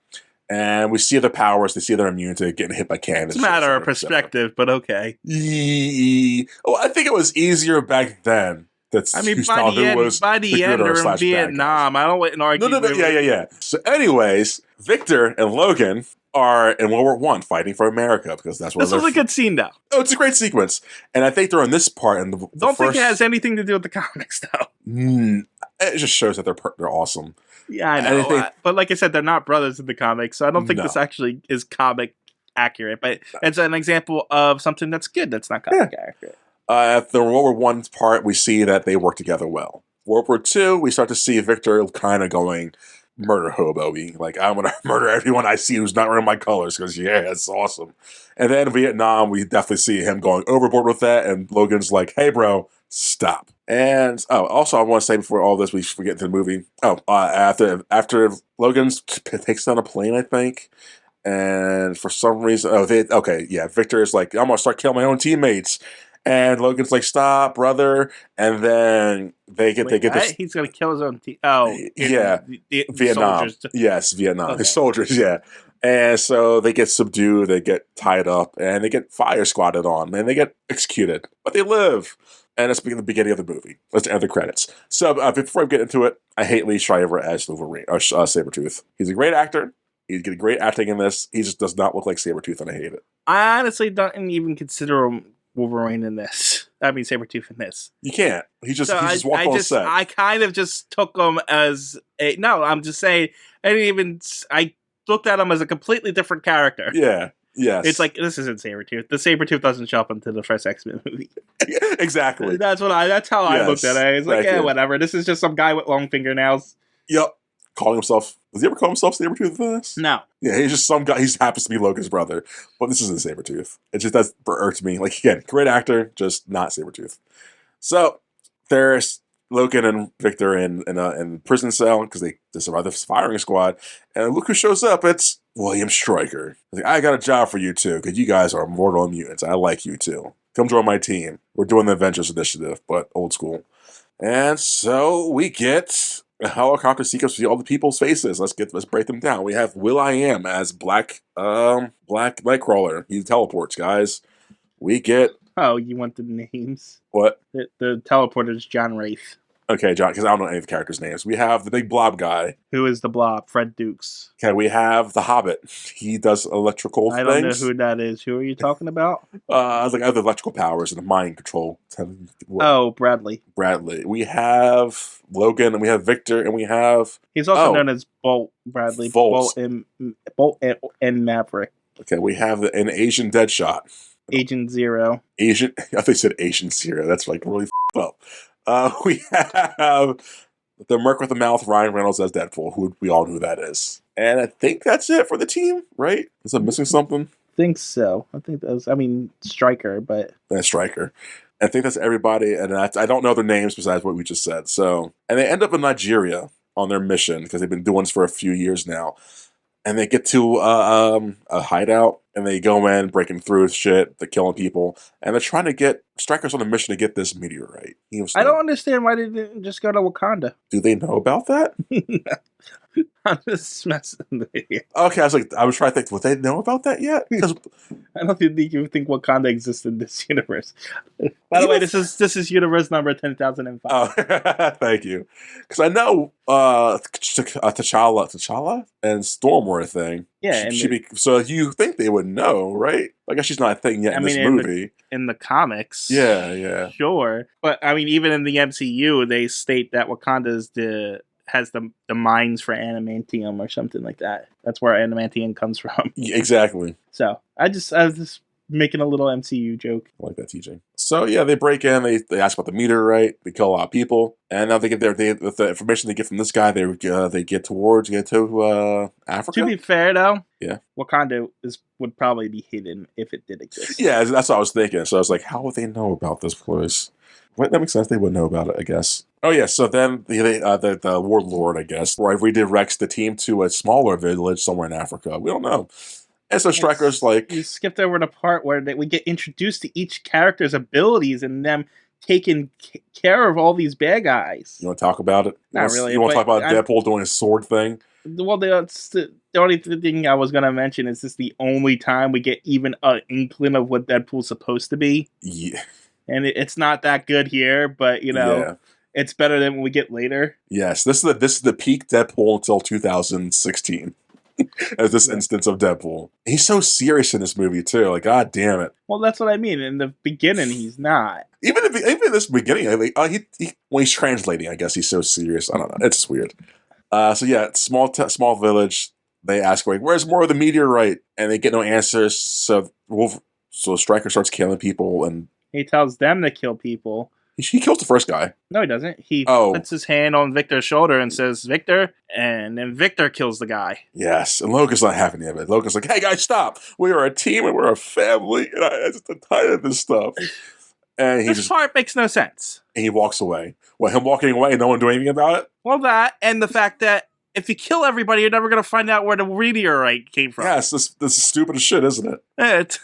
And we see their powers. They see their immunity getting hit by cannons. It's a matter of et cetera. perspective, but okay. Oh, I think it was easier back then. That's I mean, who saw who was by the the good end, or they're in slash bad guys. Vietnam. I don't want to argue. No. Yeah. So, anyways, Victor and Logan are in World War One fighting for America because that's where This was a good scene, though. Oh, it's a great sequence, and I think they're on this part. And Don't think it has anything to do with the comics, though. It just shows that they're awesome. Yeah, I know. But like I said, they're not brothers in the comics, so I don't think this actually is comic accurate. But it's an example of something that's good that's not comic accurate. At the World War One part, we see that they work together well. World War Two, we start to see Victor kind of going murder hobo-y. Like, I'm going to murder everyone I see who's not wearing my colors because, yeah, it's awesome. And then in Vietnam, we definitely see him going overboard with that. And Logan's like, hey, bro, stop. And, also, I want to say before all this, we get into the movie. After Logan takes down a plane, I think. And for some reason, Victor is like, I'm going to start killing my own teammates. And Logan's like, "Stop, brother!" And then they get this. He's gonna kill his own team. Oh, yeah, Vietnam. Soldiers. Yes, Vietnam. Okay. His soldiers. Yeah, and so they get subdued. They get tied up, and they get fire squatted on, and they get executed. But they live, and that's the beginning of the movie. Let's end the credits. So before I get into it, I hate Lee Schreiber as Wolverine or Sabretooth. He's a great actor. He's getting great acting in this. He just does not look like Sabretooth, and I hate it. I honestly don't even consider him Wolverine in this. I mean, Sabretooth in this. You can't. He just walked on set. I kind of just took him as a... No, I'm just saying, I looked at him as a completely different character. Yeah. Yes. It's like, this isn't Sabretooth. The Sabretooth doesn't show up until the first X-Men movie. Exactly. That's how I looked at it. It's like, whatever. This is just some guy with long fingernails. Yep. Calling himself... Does he ever call himself Sabretooth in this? No. Yeah, he's just some guy. He happens to be Logan's brother. But this isn't Sabretooth. It just does irks me. Like, again, great actor, just not Sabretooth. So, there's Logan and Victor in a prison cell because they survived the firing squad. And look who shows up. It's William Stryker. Like, I got a job for you two because you guys are mortal mutants. I like you too. Come join my team. We're doing the Avengers Initiative, but old school. And so we get a helicopter sequence with all the people's faces. Let's break them down. We have Will.i.am as Black Nightcrawler. He teleports, guys. We get... Oh, you want the names? What? The teleporter is John Wraith. Okay, John, because I don't know any of the characters' names. We have the big blob guy. Who is the blob? Fred Dukes. Okay, we have the Hobbit. He does electrical things. I don't know who that is. Who are you talking about? I was like, I have the electrical powers and the mind control. Oh, Bradley. We have Logan, and we have Victor, and we have... He's also known as Bolt Bradley. Bolt and Maverick. Okay, we have an Asian Deadshot. Agent Zero. I thought you said Asian Zero. That's like really up. We have the Merc with the Mouth, Ryan Reynolds as Deadpool, who we all know who that is. And I think that's it for the team, right? Is I missing something? I think so. I think that was, Stryker, but... That's Stryker. I think that's everybody, and I don't know their names besides what we just said. So, and they end up in Nigeria on their mission, because they've been doing this for a few years now. And they get to a hideout, and they go in, breaking through shit, they're killing people, and they're trying to get Stryker's on a mission to get this meteorite. I don't understand why they didn't just go to Wakanda. Do they know about that? I'm just messing with you. Okay, I was trying to think, would they know about that yet? Because I don't think you think Wakanda exists in this universe. By the way, this is universe number 10,005. Oh, thank you. Because I know T'Challa and Storm were a thing. Yeah, so you think they would know, right? I guess she's not a thing yet in this movie. In the comics, yeah, sure. But I mean, even in the MCU, they state that Wakanda has the mines for adamantium or something like that. That's where adamantium comes from. Exactly. So I was just making a little MCU joke. I like that teaching. So yeah, they break in. They ask about the meteorite. They kill a lot of people, and now they get with the information they get from this guy. They get to Africa. To be fair, though, Yeah. Wakanda would probably be hidden if it did exist. Yeah, that's what I was thinking. So I was like, how would they know about this place? That makes sense. They would know about it, I guess. Oh yeah. So then the warlord, I guess, redirects the team to a smaller village somewhere in Africa. We don't know. And so Stryker's like, you skipped over the part where we get introduced to each character's abilities and them taking care of all these bad guys. You want to talk about it? Not really. You want to talk about Deadpool doing his sword thing? Well, the only thing I was going to mention is this the only time we get even an inkling of what Deadpool's supposed to be. Yeah. And it's not that good here, but, it's better than what we get later. Yes, this is the peak Deadpool until 2016. As this instance of Deadpool. He's so serious in this movie, too. Like, god damn it. Well, that's what I mean. In the beginning, he's not. Even in this beginning, when he's translating, I guess he's so serious. I don't know. It's just weird. So yeah, small village. They ask, like, where's more of the meteorite? And they get no answers. So Stryker starts killing people, and he tells them to kill people. He kills the first guy. No, he doesn't. He puts his hand on Victor's shoulder and says, Victor, and then Victor kills the guy. Yes, and Logan's not having any of it. Logan's like, hey guys, stop. We are a team and we're a family, and I'm just tired of this stuff. And this part makes no sense. And he walks away. Well, him walking away and no one doing anything about it? Well, that, and the fact that if you kill everybody, you're never going to find out where the meteorite came from. Yes, this is stupid as shit, isn't it? It's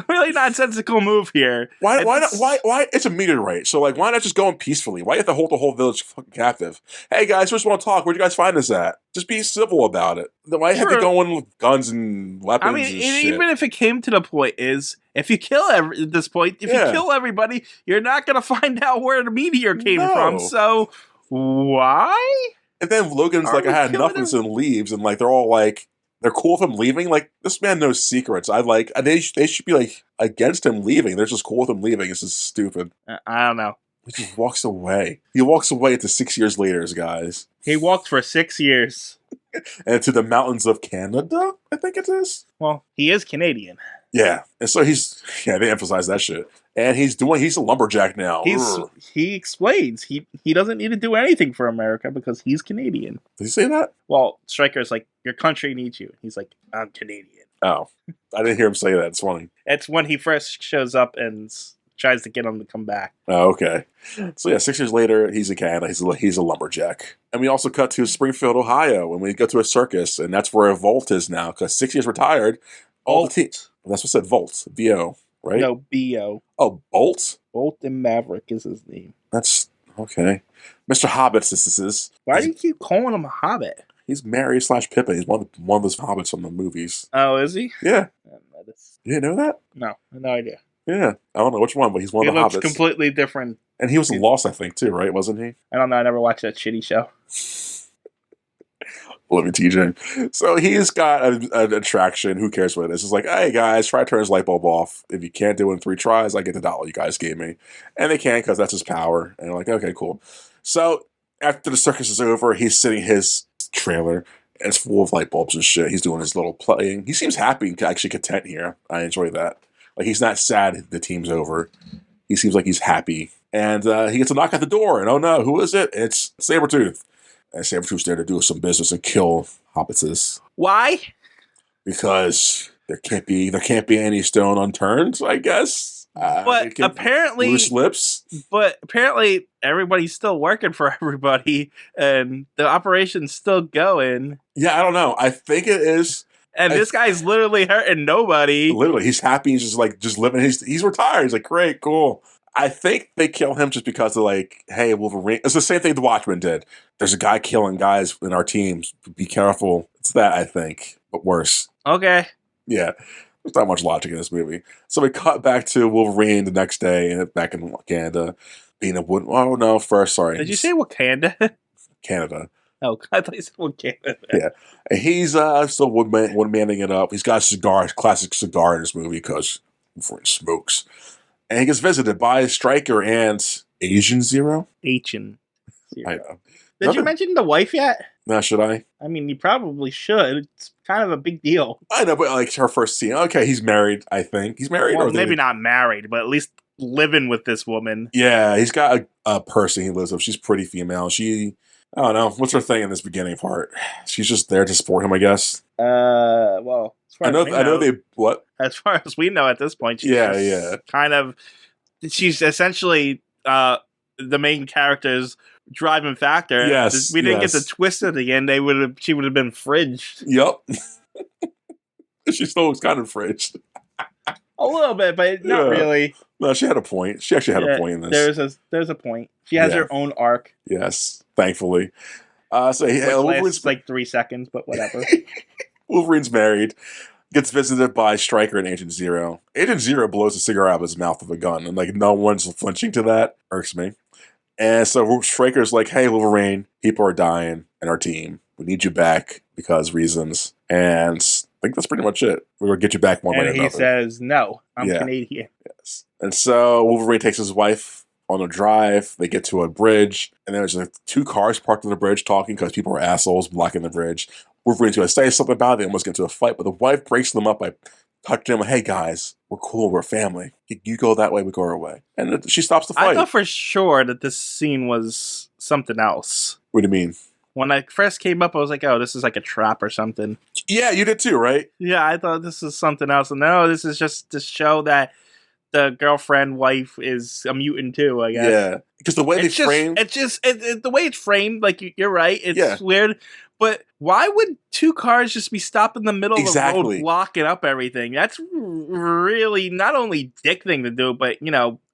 really nonsensical move here. Why not? It's a meteorite, so like, why not just go in peacefully? Why you have to hold the whole village fucking captive? Hey guys, we just want to talk. Where'd you guys find us at? Just be civil about it. Why you have to go in with guns and weapons? I mean, even if it came to the point if you kill you kill everybody, you're not gonna find out where the meteor came from. So why? And then Logan's like, I had nothing, and leaves, and like they're all like, they're cool with him leaving. Like, this man knows secrets. They should be like against him leaving. They're just cool with him leaving. This is stupid. I don't know. He just walks away. He walks away to 6 years later, guys. He walked for 6 years. And to the mountains of Canada, I think it is. Well, he is Canadian. Yeah. And so they emphasize that shit. And he's a lumberjack now. He explains he doesn't need to do anything for America because he's Canadian. Did he say that? Well, Stryker's like, your country needs you. He's like, I'm Canadian. Oh. I didn't hear him say that. It's funny. It's when he first shows up and tries to get him to come back. Oh, okay. So yeah, 6 years later, he's in Canada. He's a lumberjack. And we also cut to Springfield, Ohio, and we go to a circus, and that's where Volt is now, because 6 years retired. That's what said Volt. V-O, right? No, B-O. Oh, Bolt? Bolt and Maverick is his name. That's okay. Mr. Hobbit, this is. Why do you keep calling him a Hobbit? He's Merry / Pippin. He's one of those hobbits from the movies. Oh, is he? Yeah. You didn't know that? No, no idea. Yeah. I don't know which one, but he's one of the hobbits. He looks completely different. And he was in Lost, I think, too, right? Wasn't he? I don't know. I never watched that shitty show. Let me TJ. So he's got an attraction. Who cares what it is? It's like, hey guys, try to turn his light bulb off. If you can't do it in 3 tries, I get the $1 you guys gave me. And they can't because that's his power. And they're like, okay, cool. So after the circus is over, he's sitting in his trailer, and it's full of light bulbs and shit. He's doing his little playing. He seems happy and actually content here. I enjoy that. Like, he's not sad the team's over. He seems like he's happy. And he gets a knock at the door, and oh no, who is it? It's Sabretooth. And Sabretooth's there to do some business and kill hobbitses. Why? Because there can't be any stone unturned, I guess. But apparently, loose lips. But apparently, everybody's still working for everybody, and the operation's still going. Yeah, I don't know. I think it is. And this guy's literally hurting nobody. Literally, he's happy. He's just living. He's retired. He's like, great, cool. I think they kill him just because they're like, hey, Wolverine. It's the same thing the Watchmen did. There's a guy killing guys in our teams. Be careful. It's that, I think, but worse. Okay. Yeah. There's not much logic in this movie. So we cut back to Wolverine the next day and back in Canada. Being a wood. Oh, no, first, sorry. Did you say Wakanda? Canada. Oh, I thought you said Wakanda. Yeah. And he's still woodmanning it up. He's got a cigar, classic cigar in this movie because Wolverine smokes. And he gets visited by Stryker and Asian Zero. Asian Zero. I know. Did you mention the wife yet? Now, should I? I mean, you probably should. It's kind of a big deal. I know, but like her first scene. Okay, he's married. I think he's married, Well, or maybe they. not married, but at least living with this woman. Yeah, he's got a person he lives with. She's pretty female. I don't know. What's her thing in this beginning part? She's just there to support him, I guess. Well, I know they what? As far as we know at this point, she's Yeah. kind of, she's essentially the main character's driving factor. Yes, We didn't get yes. the twist at the end. She would have been fridged. Yep. She still was kind of fridged. A little bit, but not Yeah. really. No, she had a point. She actually had a point in this. There's a point. She has Yeah. her own arc. Yes, thankfully. So Which yeah, lasts like 3 seconds, but whatever. Wolverine's married, gets visited by Stryker and Agent Zero. Agent Zero blows a cigarette out of his mouth with a gun, and like no one's flinching to that. Irks me. And so Stryker's like, "Hey, Wolverine, people are dying in our team. We need you back because reasons." And I think that's pretty much it. We're gonna get you back one way or And another. he says, "No, I'm Yeah. Canadian." Yes. And so Wolverine takes his wife on a drive. They get to a bridge, and there's like 2 cars parked on the bridge talking because people are assholes blocking the bridge. Wolverine's going to say something about it. They almost get into a fight, but the wife breaks them up by touching them. Hey, guys, we're cool. We're family. You go that way, we go our way. And she stops the I fight. thought for sure that this scene was something else. What do you mean? When I first came up, I was like, "Oh, this is like a trap or something." Yeah, you did too, right? Yeah, I thought this is something else. And no, this is just to show that the girlfriend wife is a mutant too, I guess. Yeah. Because the way they frame... the way it's framed, like you're right, it's Yeah. weird. But why would 2 cars just be stopped in the middle of the Exactly. road, blocking up everything? That's really not only dick thing to do, but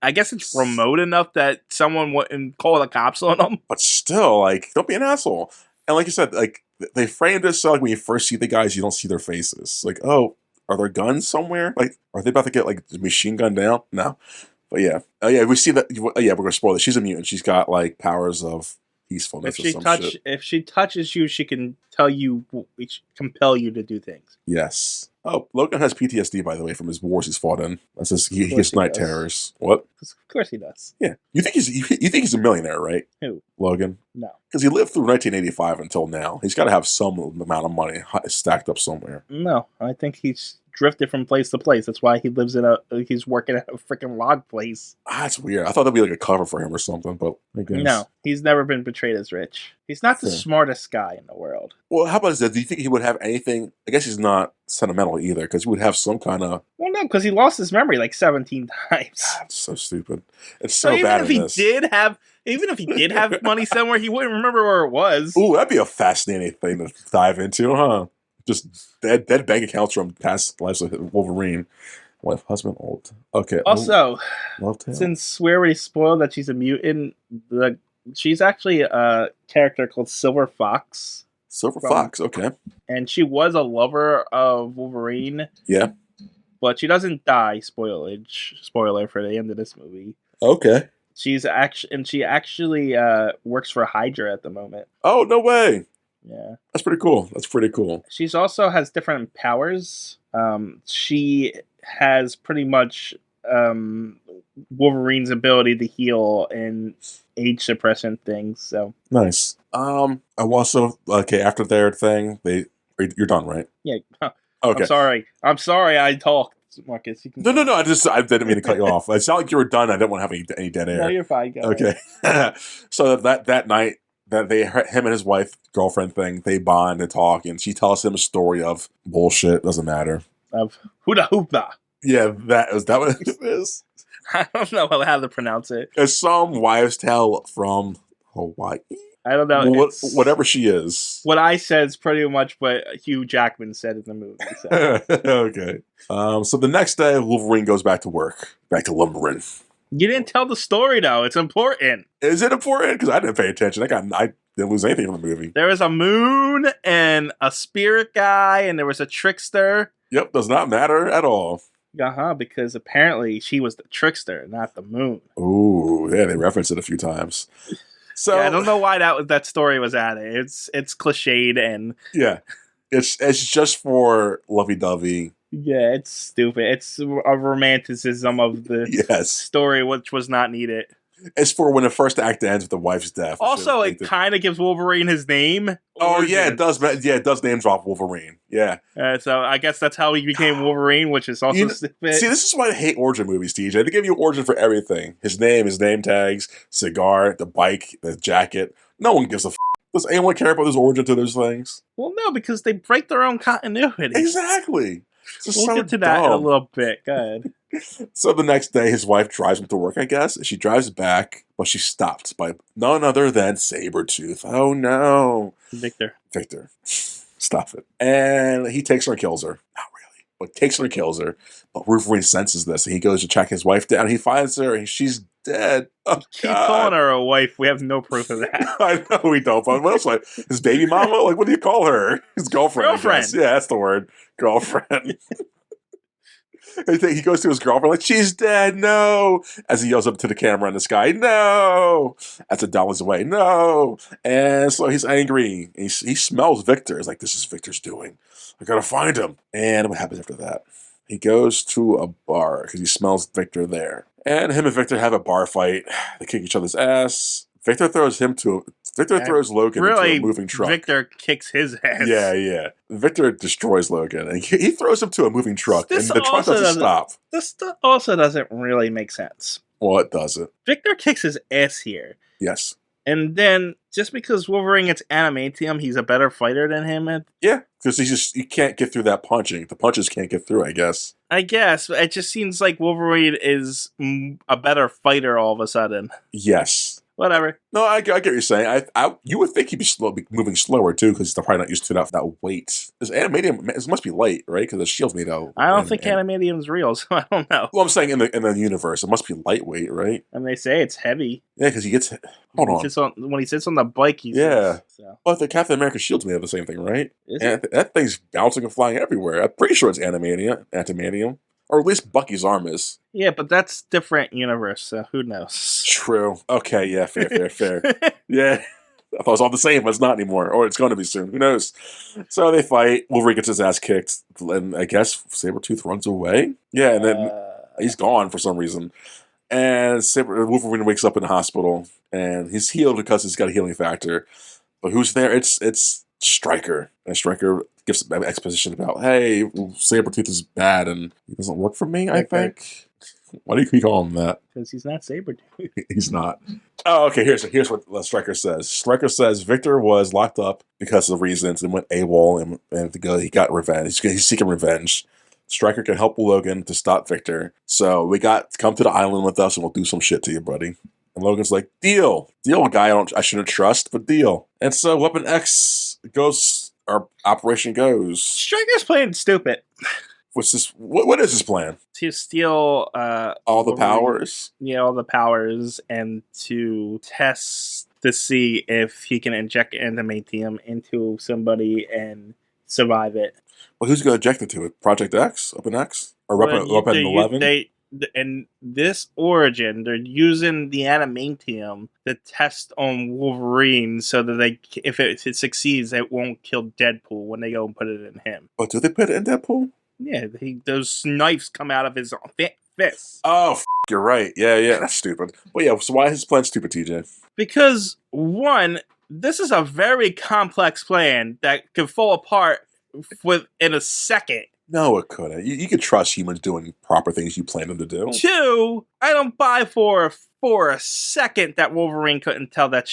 I guess it's remote enough that someone wouldn't call the cops on them. But still, like, don't be an asshole. And like you said, like, they framed it so like when you first see the guys, you don't see their faces. Like, oh, are there guns somewhere? Like, are they about to get like the machine gun down? No. But yeah. Oh yeah, we see that. Yeah, we're gonna spoil it. She's a mutant. She's got like powers of peacefulness or some shit. If she touches you, she can compel you to do things. Yes. Oh, Logan has PTSD, by the way, from his wars he's fought in. That's just, he course gets he night does. terrors. What? Of course he does. Yeah. You think he's a millionaire, right? Who? Logan? No. Because he lived through 1985 until now. He's got to have some amount of money stacked up somewhere. No, I think he's drifted from place to place. That's why he lives he's working at a freaking log place. That's weird. I thought that'd be like a cover for him or something, but I guess. No, he's never been portrayed as rich. He's not the Fair. smartest guy in the world. Well, how about this? Do you think he would have anything? I guess he's not sentimental either, because he would have some kind of... Well, no, because he lost his memory like 17 times. It's so stupid. It's so even bad if in he this. even if he did have money somewhere, he wouldn't remember where it was. Ooh, that'd be a fascinating thing to dive into, huh? Just dead bank accounts from past lives of Wolverine. Wife, husband, old. Okay. Also, Love tale. since we already spoiled that she's a mutant, she's actually a character called Silver Fox. Silver Fox, okay. And she was a lover of Wolverine. Yeah. But she doesn't die. Spoiler for the end of this movie. Okay. She actually works for Hydra at the moment. Oh, no way. Yeah. That's pretty cool. She's also has different powers. She has pretty much Wolverine's ability to heal and age suppressant things. So Nice. I also after their thing, you're done, right? yeah. Okay. I'm sorry. I talked, Marcus. You can No. I didn't mean to cut you off. It's not like you were done. I didn't want to have any dead air. No, you're fine. Go Okay. So that night that him and his wife girlfriend thing, they bond and talk, and she tells him a story of bullshit. Doesn't matter. Of Huda Hoopla. Yeah, is that what it is? I don't know how to pronounce it. It's some wives' tale from Hawaii. I don't know. Whatever she is. What I said is pretty much what Hugh Jackman said in the movie. So. Okay. So the next day, Wolverine goes back to work, back to lumbering. You didn't tell the story though. It's important. Is it important? Because I didn't pay attention. I didn't lose anything from the movie. There was a moon and a spirit guy, and there was a trickster. Yep, does not matter at all. Because apparently she was the trickster, not the moon. Ooh, yeah, they referenced it a few times. So yeah, I don't know why that story was added. It's cliched and yeah, it's just for lovey-dovey. Yeah, it's stupid. It's a romanticism of the Yes. story, which was not needed. It's for when the first act ends with the wife's death. Also, it kind of gives Wolverine his name. Oh yeah, it does. Yeah, it does name drop Wolverine. Yeah. So I guess that's how he became Wolverine, which is also stupid. See, this is why I hate origin movies, TJ. They give you origin for everything. His name tags, cigar, the bike, the jacket. No one gives a f***. Does anyone care about his origin to those things? Well, no, because they break their own continuity. Exactly. We'll get to that in a little bit. Go ahead. So the next day, his wife drives him to work, I guess. She drives back, but she's stopped by none other than Sabretooth. Oh, no. Victor. Stop it. And he takes her and kills her. Not really, but takes her and kills her. But Wolverine senses this, and he goes to track his wife down. He finds her, and she's dead. Oh, keep calling her a wife. We have no proof of that. I know we don't, but what else? Like, his baby mama? Like, what do you call her? His girlfriend. Yeah, that's the word. Girlfriend. He goes to his girlfriend like, she's dead, no! As he yells up to the camera in the sky, no! As the doll is away, no! And so he's angry. He smells Victor. He's like, this is Victor's doing. I gotta find him. And what happens after that? He goes to a bar because he smells Victor there. And him and Victor have a bar fight. They kick each other's ass. Victor throws Logan into a moving truck. Victor kicks his ass. Yeah. Victor destroys Logan, and he throws him to a moving truck, and the truck doesn't stop. This also doesn't really make sense. Well, it doesn't. Victor kicks his ass here. Yes. And then, just because Wolverine gets adamantium, he's a better fighter than him? Yeah, because he can't get through that punching. The punches can't get through, I guess. I guess, but it just seems like Wolverine is a better fighter all of a sudden. Yes. Whatever. No, I get what you're saying. You would think he'd be moving slower too, because they're probably not used to that weight. This adamantium, it must be light, right? Because the shield's made out. I don't think adamantium's real, so I don't know. Well, I'm saying in the universe, it must be lightweight, right? And they say it's heavy. Yeah, because he gets. When he sits on the bike, he says, so. Well, the Captain America shield's made of the same thing, right? That thing's bouncing and flying everywhere. I'm pretty sure it's adamantium. Or at least Bucky's arm is. Yeah, but that's different universe, so who knows? True. Okay, yeah, fair. Yeah. I thought it was all the same, but it's not anymore. Or it's going to be soon. Who knows? So they fight. Wolverine gets his ass kicked. And I guess Sabretooth runs away. Yeah, and then he's gone for some reason. And Wolverine wakes up in the hospital. And he's healed because he's got a healing factor. But who's there? It's Stryker. And Stryker gives an exposition about, hey, Sabretooth is bad and he doesn't work for me, I think. Why do you call him that? Because he's not Sabretooth. He's not. Oh, okay, here's what Stryker says. Stryker says Victor was locked up because of reasons and went AWOL and he got revenge. He's seeking revenge. Stryker can help Logan to stop Victor. So we got to come to the island with us and we'll do some shit to you, buddy. And Logan's like, deal. Deal, guy I shouldn't trust, but deal. And so Weapon X goes, our operation goes. Stryker's playing stupid. What's this? What is his plan? To steal all the powers? Yeah, all the powers, and to test to see if he can inject adamantium into somebody and survive it. Well, who's going to inject it to it? Project X? Weapon X? Or Weapon 11? In this origin, they're using the adamantium to test on Wolverine so that if it succeeds, it won't kill Deadpool when they go and put it in him. Oh, do they put it in Deadpool? Yeah, those knives come out of his fists. Oh, you're right. Yeah, that's stupid. Well, yeah, so why is his plan stupid, TJ? Because, one, this is a very complex plan that can fall apart within a second. No, it couldn't. You could trust humans doing proper things you plan them to do. Two, I don't buy for a second that Wolverine couldn't tell that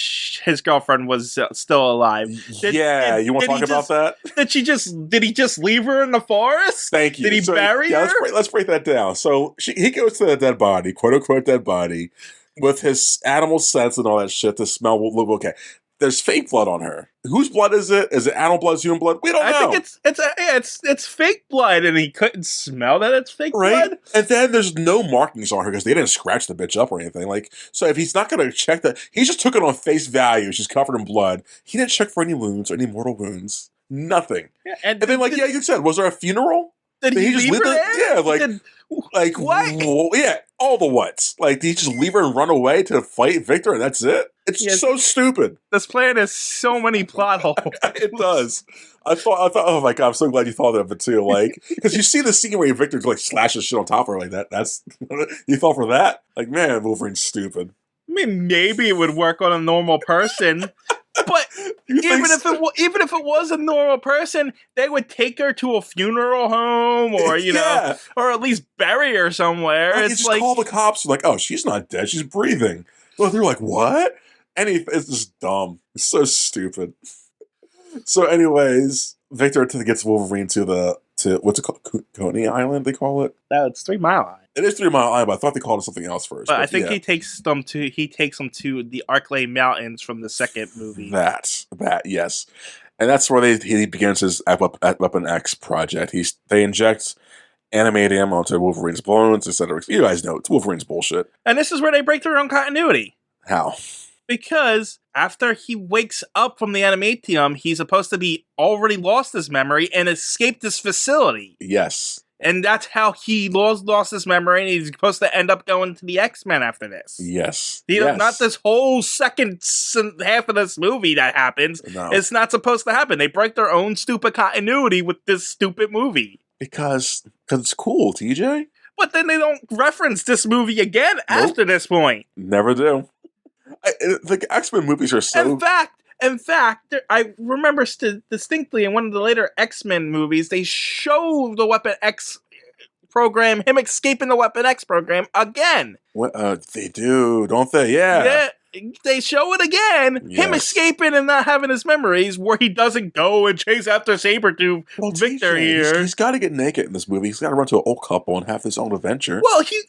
his girlfriend was still alive. You want to talk about that? Did he just leave her in the forest? Thank you. Did he bury her? Let's break that down. So he goes to the dead body, quote unquote dead body, with his animal sense and all that shit to smell. Okay. There's fake blood on her. Whose blood is it? Is it animal blood? Is it human blood? We don't know. I think it's fake blood, and he couldn't smell that it's fake blood. And then there's no markings on her because they didn't scratch the bitch up or anything. Like, so if he's not going to check that, he just took it on face value. She's covered in blood. He didn't check for any wounds or any mortal wounds. Nothing. Yeah, and then, like you said, was there a funeral? Did he just leave her there? Yeah, like what? Yeah, all the whats. Like, did he just leave her and run away to fight Victor, and that's it? It's so stupid. This plan has so many plot holes. It does. I thought. Oh my god! I'm so glad you thought of it too. Like, because you see the scene where Victor like slashes shit on top of her like that. That's you fell for that. Like, man, Wolverine's stupid. mean, maybe it would work on a normal person, but even if it was a normal person, they would take her to a funeral home, or Yeah. or at least bury her somewhere. Right, you It's just like, call the cops, like, oh, she's not dead, she's breathing. Well, they're like, what? It's just dumb. It's so stupid. So, anyways, Victor gets Wolverine to what's it called? Coney Island, they call it? that's 3 Mile Island. It is 3 Mile Island, but I thought they called it something else first. But I think yeah. he takes them to the Arklay Mountains from the second movie. That, yes. And that's where he begins his Weapon X project. They inject animatium onto Wolverine's bones, etc. You guys know, it's Wolverine's bullshit. And this is where they break their own continuity. How? Because after he wakes up from the animatium, he's supposed to be already lost his memory and escaped this facility. Yes. And that's how he lost his memory, and he's supposed to end up going to the X-Men after this. Yes. Not this whole second half of this movie that happens. No. It's not supposed to happen. They break their own stupid continuity with this stupid movie. Because it's cool, TJ. But then they don't reference this movie again after this point. Never do. The X-Men movies are so... In fact, I remember distinctly in one of the later X-Men movies, they show the Weapon X program, him escaping the Weapon X program again. What? They do, don't they? Yeah. They show it again. Yes. Him escaping and not having his memories, where he doesn't go and chase after Sabretooth. Well, Victor TJ, here. He's got to get naked in this movie. He's got to run to an old couple and have his own adventure. Well, he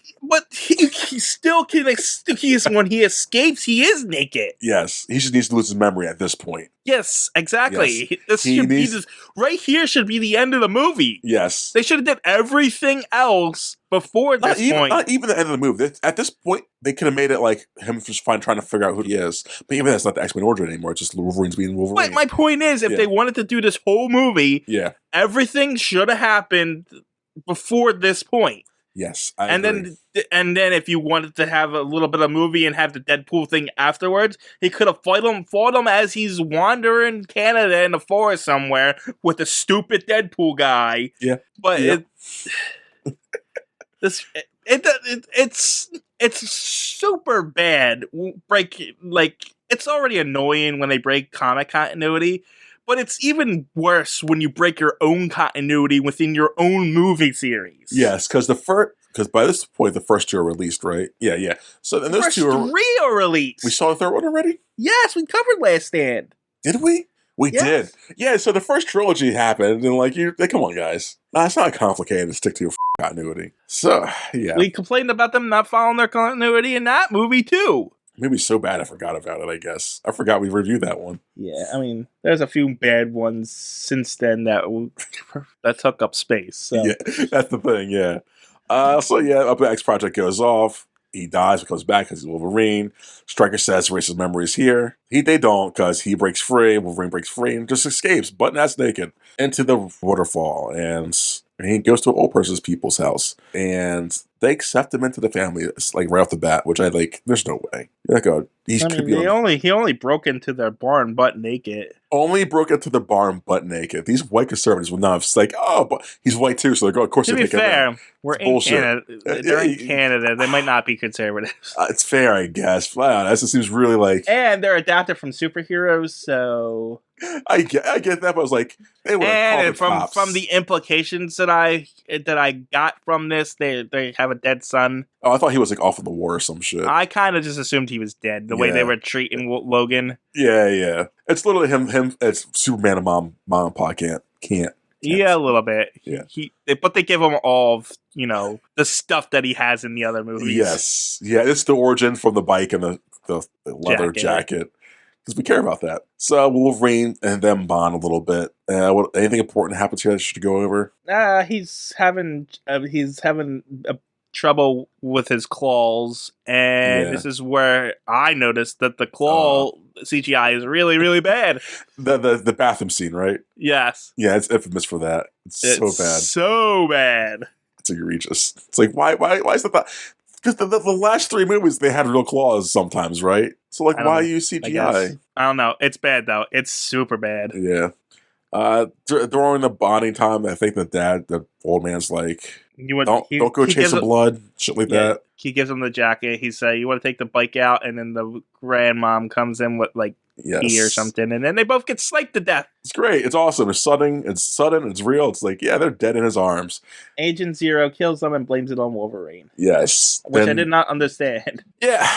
still can. When he escapes, he is naked. Yes, he just needs to lose his memory at this point. Yes, exactly. Yes. Right here should be the end of the movie. Yes. They should have did everything else before this point. Not even the end of the movie. At this point, they could have made it like him just trying to figure out who he is. But even that's not the X-Men origin anymore. It's just Wolverine's being Wolverine. But my point is, if they wanted to do this whole movie, everything should have happened before this point. Yes, I agree. Then if you wanted to have a little bit of movie and have the Deadpool thing afterwards, he could have fought him as he's wandering Canada in the forest somewhere with a stupid Deadpool guy. Yeah, but it's super bad. It's already annoying when they break comic continuity. But it's even worse when you break your own continuity within your own movie series. Yes, because by this point the first two are released, right? Yeah. So then those three are released. We saw the third one already? Yes, we covered Last Stand. Did we? We did. Yeah, so the first trilogy happened, and come on, guys. It's not complicated to stick to your continuity. So, yeah. We complained about them not following their continuity in that movie, too. Maybe so bad I forgot about it, I guess. I forgot we reviewed that one. Yeah, I mean, there's a few bad ones since then that took up space. So. Yeah, that's the thing, yeah. Up the X Project goes off. He dies, but comes back because he's Wolverine. Stryker says erases memories here. They don't, because he breaks free, Wolverine breaks free, and just escapes, butt-ass naked, into the waterfall. And he goes to an old person's people's house. And they accept him into the family. It's like right off the bat, which there's no way. He only broke into their barn butt naked. Only broke into the barn butt naked. These white conservatives would not have but he's white too, so they go, of course. To be fair, we're in bullshit. Canada. They're in Canada. They might not be conservatives. It's fair, I guess. Wow, that just seems really And they're adapted from superheroes, so. I get that, but I was like, they were. And from the implications that I got from this, they have a dead son. Oh, I thought he was off of the war or some shit. I kind of just assumed he was dead. The way they were treating Logan. Yeah. It's literally him. It's Superman and mom and pa can't. Yeah, a little bit. Yeah. But they give him all of, the stuff that he has in the other movies. Yes. Yeah, it's the origin from the bike and the leather jacket. Because we care about that. So Wolverine and them bond a little bit. Anything important happens here that should go over? He's having trouble with his claws, and this is where I noticed that the claw CGI is really, really bad. The bathroom scene, right? Yes. Yeah, it's infamous for that. It's so bad. So bad. It's egregious. It's like why is that? Because the last three movies they had real claws sometimes, right? So why use CGI? I don't know. It's bad though. It's super bad. Yeah. During the bonding time, I think the old man's like, don't go chase some blood, shit like that. He gives him the jacket. He said, "You want to take the bike out?" And then the grandmom comes in with like tea or something, and then they both get sniped to death. It's great. It's awesome. It's sudden. It's real. It's like, yeah, they're dead in his arms. Agent Zero kills them and blames it on Wolverine. Yes, which I did not understand. Yeah.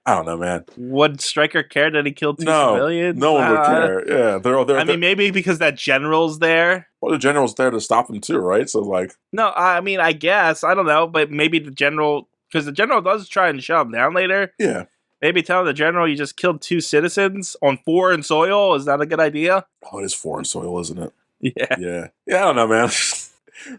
I don't know, man. Would Stryker care that he killed two civilians? No one would care. Yeah, they're. I mean, maybe because that general's there. Well, the general's there to stop them too, right? So, like, no, I mean, I guess I don't know, but maybe the general, because the general does try and shut him down later. Yeah. Maybe tell the general you just killed 2 citizens on foreign soil. Is that a good idea? Oh, it is foreign soil, isn't it? Yeah. I don't know, man.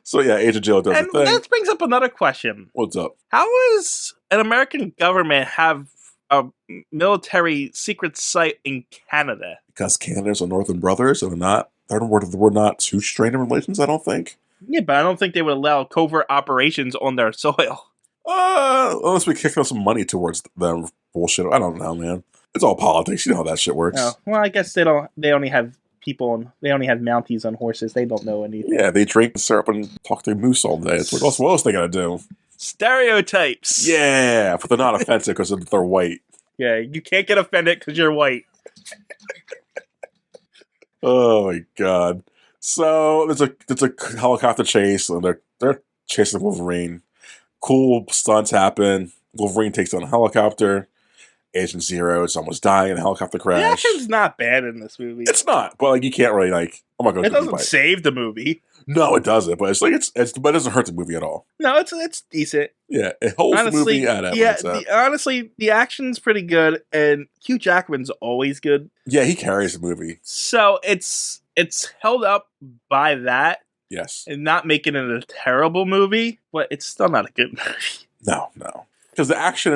So yeah, Agent Jill does the thing. That brings up another question. What's up? How does an American government have a military secret site in Canada? Because Canada's a Northern Brothers, and we're not too strained in relations, I don't think. Yeah, but I don't think they would allow covert operations on their soil. Unless we kick them some money towards them bullshit. I don't know, man. It's all politics. You know how that shit works. Oh, well, I guess they only have mounties on horses. They don't know anything. Yeah, they drink syrup and talk to moose all day. It's like, what else they gotta do? Stereotypes. Yeah, but they're not offensive because they're white. Yeah, you can't get offended because you're white. Oh my god! So there's a helicopter chase, and they're chasing Wolverine. Cool stunts happen. Wolverine takes down a helicopter. Agent Zero is almost dying in a helicopter crash. The action's not bad in this movie. It's not, but like you can't really like. Oh my god! It doesn't save the movie. No, it doesn't. But but it doesn't hurt the movie at all. No, it's decent. Yeah, it holds the movie at it. Yeah, honestly, the action's pretty good, and Hugh Jackman's always good. Yeah, he carries the movie. So it's held up by that. Yes, and not making it a terrible movie, but it's still not a good movie. No. Because the action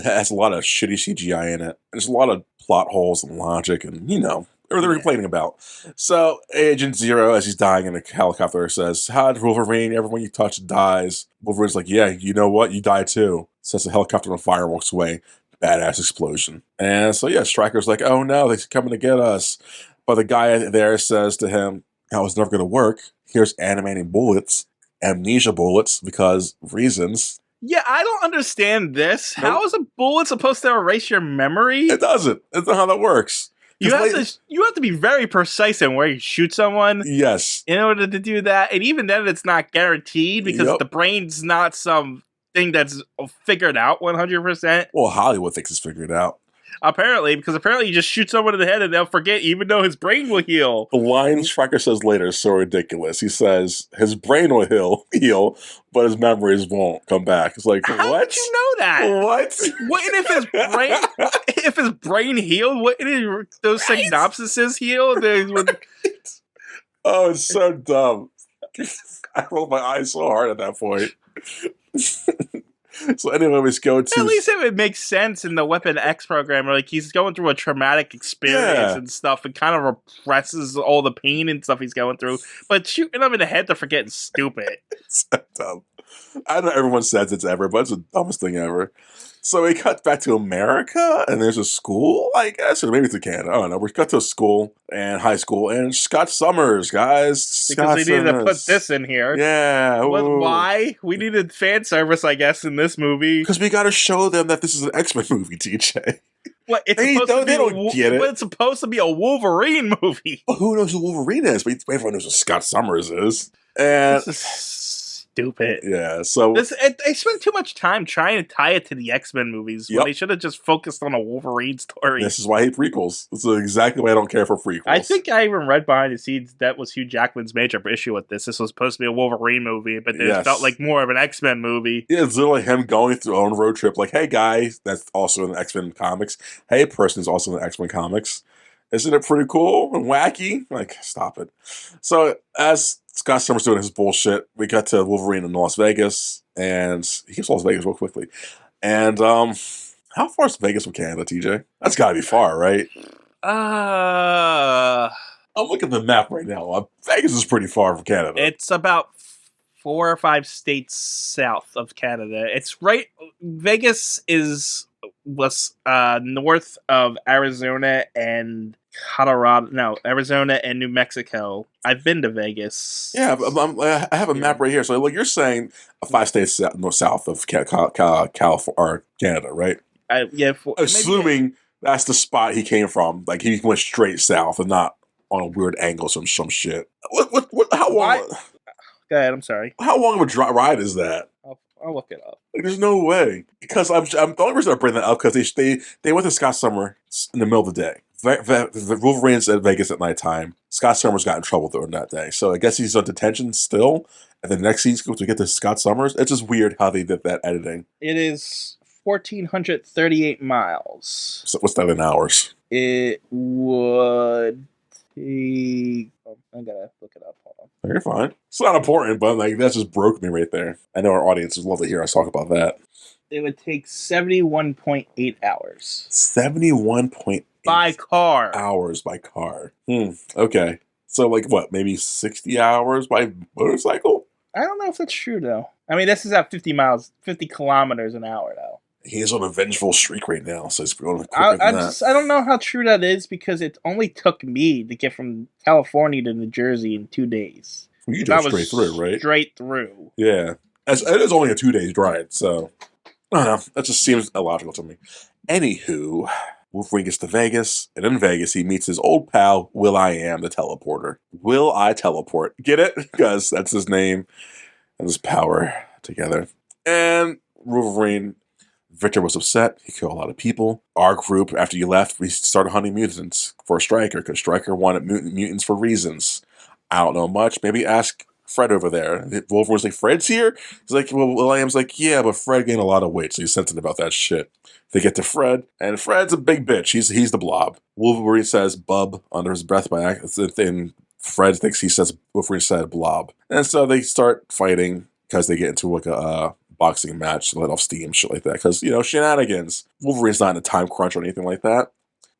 has a lot of shitty CGI in it. There's a lot of plot holes and logic, and everything they're complaining about. So Agent Zero, as he's dying in a helicopter, says, "Hi, Wolverine. Everyone you touch dies." Wolverine's like, "Yeah, you know what? You die too." Sets the helicopter on fire and walks away. Badass explosion. And so yeah, Stryker's like, "Oh no, they're coming to get us." But the guy there says to him, "That was never going to work. Here's animating bullets, amnesia bullets, because reasons." Yeah, I don't understand this. Nope. How is a bullet supposed to erase your memory? It doesn't. That's not how that works. You have to be very precise in where you shoot someone. Yes. In order to do that. And even then, it's not guaranteed because the brain's not some thing that's figured out 100%. Well, Hollywood thinks it's figured out. Apparently, because you just shoot someone in the head and they'll forget even though his brain will heal. The line Stryker says later is so ridiculous. He says his brain will heal, but his memories won't come back. It's like, how what? Did you know that? What? Wouldn't if his brain healed, wouldn't those synopsises heal? Oh, it's so dumb. I rolled my eyes so hard at that point. So anyway, we go to... At least it would make sense in the Weapon X program, where like he's going through a traumatic experience and stuff, and kind of represses all the pain and stuff he's going through. But shooting him in the head to forget is stupid. It's so dumb. I know everyone says it's ever, but it's the dumbest thing ever. So we cut back to America, and there's a school, I guess, or maybe it's Canada. I don't know. We cut to a school and high school, and Scott Summers, guys. Because they needed to put this in here. Yeah. Why? We needed fan service, I guess, in this movie. Because we got to show them that this is an X-Men movie, TJ. What? They don't get it. It's supposed to be a Wolverine movie. Well, who knows who Wolverine is? But everyone knows who Scott Summers is. And this is stupid. Yeah, so... They spent too much time trying to tie it to the X-Men movies when they should have just focused on a Wolverine story. This is why I hate prequels. This is exactly why I don't care for prequels. I think I even read behind the scenes that was Hugh Jackman's major issue with this. This was supposed to be a Wolverine movie, but it felt like more of an X-Men movie. Yeah, it's literally him going through on a road trip like, hey, guy, that's also in the X-Men comics. Hey, person is also in the X-Men comics. Isn't it pretty cool and wacky? Like, stop it. So, as Scott Summers doing his bullshit, we got to Wolverine in Las Vegas, and he gets Las Vegas real quickly. And, how far is Vegas from Canada, TJ? That's gotta be far, right? I'm looking at the map right now. Vegas is pretty far from Canada. It's about 4 or 5 states south of Canada. It's right. Vegas is was north of Arizona and Colorado. No, Arizona and New Mexico. I've been to Vegas. Yeah, I have a map right here. So, like, you're saying 5 states north south of California or Canada, right? Yeah, Assuming that's the spot he came from. Like, he went straight south and not on a weird angle, some shit. How long? Go ahead. I'm sorry. How long of a ride is that? I'll look it up. Like, there's no way. Because I'm the only reason I bring that up because they went to Scott Summer in the middle of the day. The Wolverine's at Vegas at nighttime. Scott Summers got in trouble during that day, so I guess he's on detention still. And the next scene's to get to Scott Summers. It's just weird how they did that editing. It is 1,438 miles. So what's that in hours? It would take. I gotta look it up. Hold on. You're fine. It's not important, but like that just broke me right there. I know our audience would love to hear us talk about that. It would take 71.8 hours. 71.8 by car. Hours by car. Okay. So like what? Maybe 60 hours by motorcycle? I don't know if that's true though. I mean, this is at 50 kilometers an hour though. He's on a vengeful streak right now, so he's going quicker I don't know how true that is because it only took me to get from California to New Jersey in 2 days. Well, you drove straight through, right? Straight through. Yeah. It is only a 2 day ride, so I don't know. That just seems illogical to me. Anywho, Wolverine gets to Vegas, and in Vegas he meets his old pal, Will.i.am, the teleporter. Will I teleport? Get it? Because that's his name and his power together. And Wolverine... Victor was upset. He killed a lot of people. Our group, after you left, we started hunting mutants for Stryker because Stryker wanted mutants for reasons. I don't know much. Maybe ask Fred over there. Wolverine's like, Fred's here? He's like, well, Will.i.am's like, yeah, but Fred gained a lot of weight, so he's sensitive about that shit. They get to Fred, and Fred's a big bitch. He's the blob. Wolverine says bub under his breath by accident, and Fred thinks Wolverine said blob. And so they start fighting because they get into like a boxing match to let off steam, shit like that. Because, shenanigans. Wolverine's not in a time crunch or anything like that.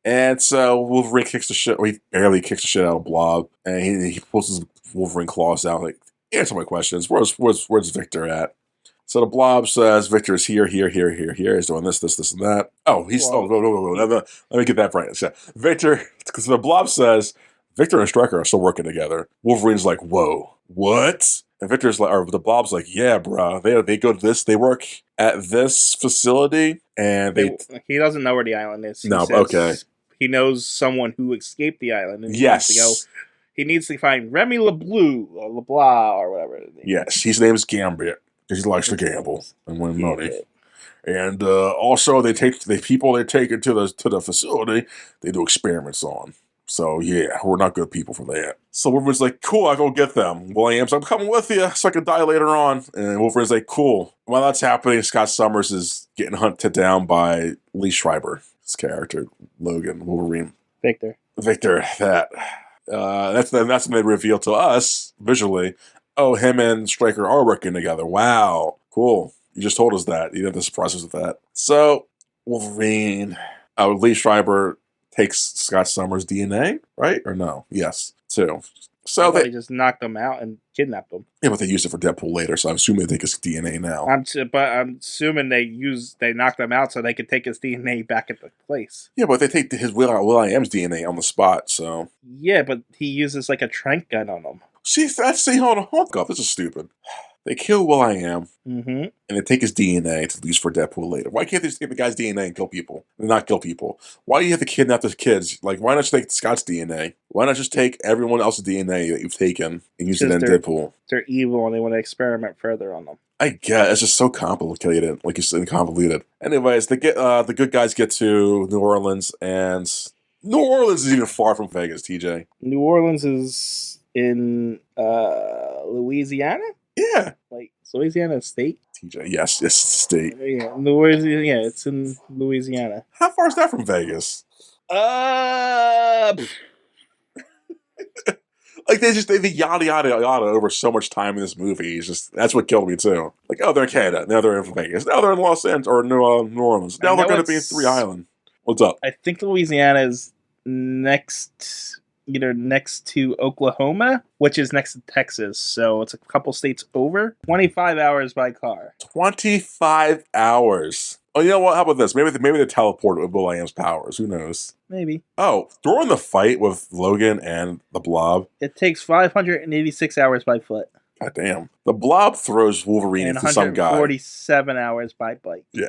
And so Wolverine kicks the shit, or he barely kicks the shit out of Blob. And he pulls his Wolverine claws out, like, answer my questions. Where's Victor at? So the Blob says Victor is here. He's doing this, and that. Oh, no. Let me get that right. So Victor, because the Blob says Victor and Stryker are still working together. Wolverine's like, whoa, what? And Victor's like, or the Blob's like, yeah, bro. They go to this. They work at this facility, and he doesn't know where the island is. Okay. He knows someone who escaped the island. And yes. He needs to find Remy LeBlue or LeBlanc or whatever. Yes, his name is Gambit because he likes to gamble and win money. And also, they take the people they take into the facility. They do experiments on. So, yeah, we're not good people for that. So Wolverine's like, cool, I'll go get them. Will.i.am's like, I'm coming with you so I can die later on. And Wolverine's like, cool. While that's happening, Scott Summers is getting hunted down by Lee Schreiber, his character, Logan, Wolverine. Victor, that's when they reveal to us, visually, oh, him and Stryker are working together. Wow, cool. You just told us that. You didn't have to surprise us with that. So, Wolverine, Lee Schreiber takes Scott Summers' DNA, right? Or no? Yes, too. So they just knocked him out and kidnapped him. Yeah, but they used it for Deadpool later, so I'm assuming they take his DNA now. But I'm assuming they knocked him out so they could take his DNA back at the place. Yeah, but they take his Will.i.am's DNA on the spot, so... Yeah, but he uses like a trank gun on him. Hold on, this is stupid. They kill Will.i.am, and they take his DNA to use for Deadpool later. Why can't they just take the guy's DNA and kill people? And not kill people. Why do you have to kidnap the kids? Like, why not just take Scott's DNA? Why not just take everyone else's DNA that you've taken and use it in Deadpool? They're evil and they want to experiment further on them. I guess. It's just so complicated. Like you said, convoluted. Anyways, the good guys get to New Orleans, and New Orleans is even far from Vegas, TJ. New Orleans is in Louisiana? Yeah. Like, Louisiana State? TJ, yes, it's a state. Yeah, Louisiana. Yeah, it's in Louisiana. How far is that from Vegas? Like, they yada yada yada over so much time in this movie. That's what killed me too. Like, oh, they're in Canada. Now they're in Vegas. Now they're in Los Angeles or New Orleans. Now they're going to be in Three Island. What's up? I think Louisiana is either next to Oklahoma, which is next to Texas, so it's a couple states over. 25 hours by car. 25 hours. Oh, you know what? How about this? Maybe they teleport with Will.i.am's powers. Who knows? Maybe. Oh, during the fight with Logan and the Blob, It takes 586 hours by foot god damn, the Blob throws Wolverine and into some guy. 147 hours by bike. Yeah,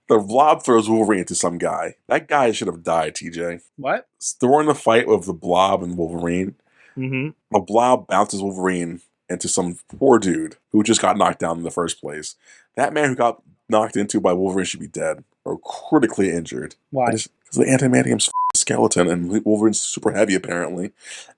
the Blob throws Wolverine into some guy. That guy should have died. TJ. What? During the fight with the Blob and Wolverine, Mm-hmm. the Blob bounces Wolverine into some poor dude who just got knocked down in the first place. That man who got knocked into by Wolverine should be dead or critically injured. Why? Because the adamantium's skeleton and Wolverine's super heavy apparently,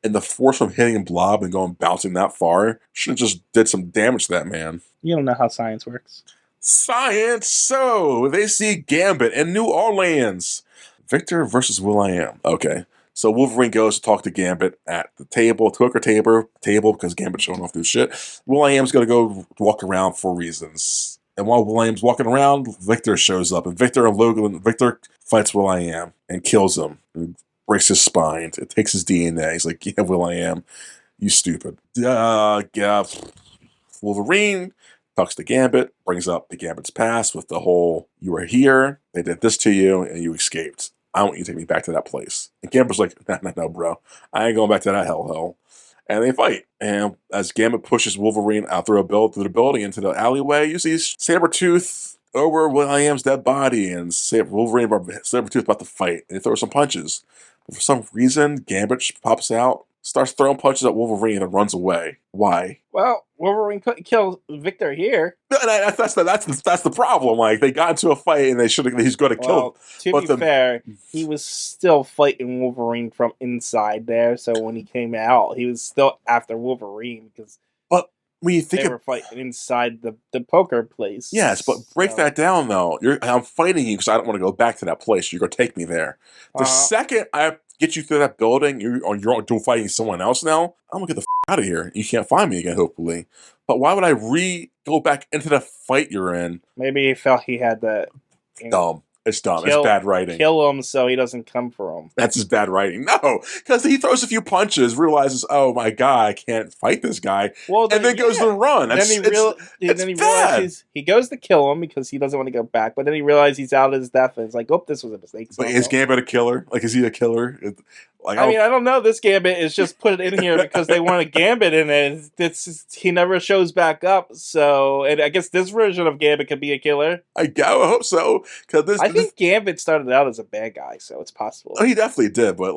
and the force from hitting Blob and going bouncing that far should have just did some damage to that man. You don't know how science works. Science! So, they see Gambit in New Orleans. Victor versus Will.i.am. Okay. So Wolverine goes to talk to Gambit at the poker table, because Gambit's showing off this shit. Will.i.am's going to go walk around for reasons. And while Will.i.am's walking around, Victor shows up. And Victor fights Will.i.am and kills him. And breaks his spine. It takes his DNA. He's like, yeah, Will.i.am, you stupid. Yeah. Wolverine talks to Gambit, brings up the Gambit's past with the whole, you were here, they did this to you, and you escaped. I want you to take me back to that place. And Gambit's like, no, bro. I ain't going back to that hellhole. And they fight. And as Gambit pushes Wolverine out through the building into the alleyway, you see Sabretooth over Will.i.am's dead body, and Sabretooth about to fight. And they throw some punches. But for some reason, Gambit pops out, starts throwing punches at Wolverine and runs away. Why? Well, Wolverine couldn't kill Victor here. That's the problem. Like, they got into a fight and he's going to kill him. To be fair, he was still fighting Wolverine from inside there. So when he came out, he was still after Wolverine because when you think they were fighting inside the poker place. Yes, but break that down though. I'm fighting you because I don't want to go back to that place. You're going to take me there. The second I get you through that building, you're fighting someone else now, I'm going to get the out of here. You can't find me again, hopefully. But why would I go back into the fight you're in? Maybe he felt he had to... Dumb. It's dumb. It's bad writing. Kill him so he doesn't come for him. That's his bad writing. No, because he throws a few punches, realizes, oh my god, I can't fight this guy, and then goes to run. Then he realizes he goes to kill him because he doesn't want to go back, but then he realizes he's out of his depth, and it's like, oh, this was a mistake. But is Gambit a killer? Like, is he a killer? I don't know. This Gambit is just put it in here because they want a Gambit in it. He never shows back up, so and I guess this version of Gambit could be a killer. I hope so. I think Gambit started out as a bad guy, so it's possible. Oh, he definitely did, but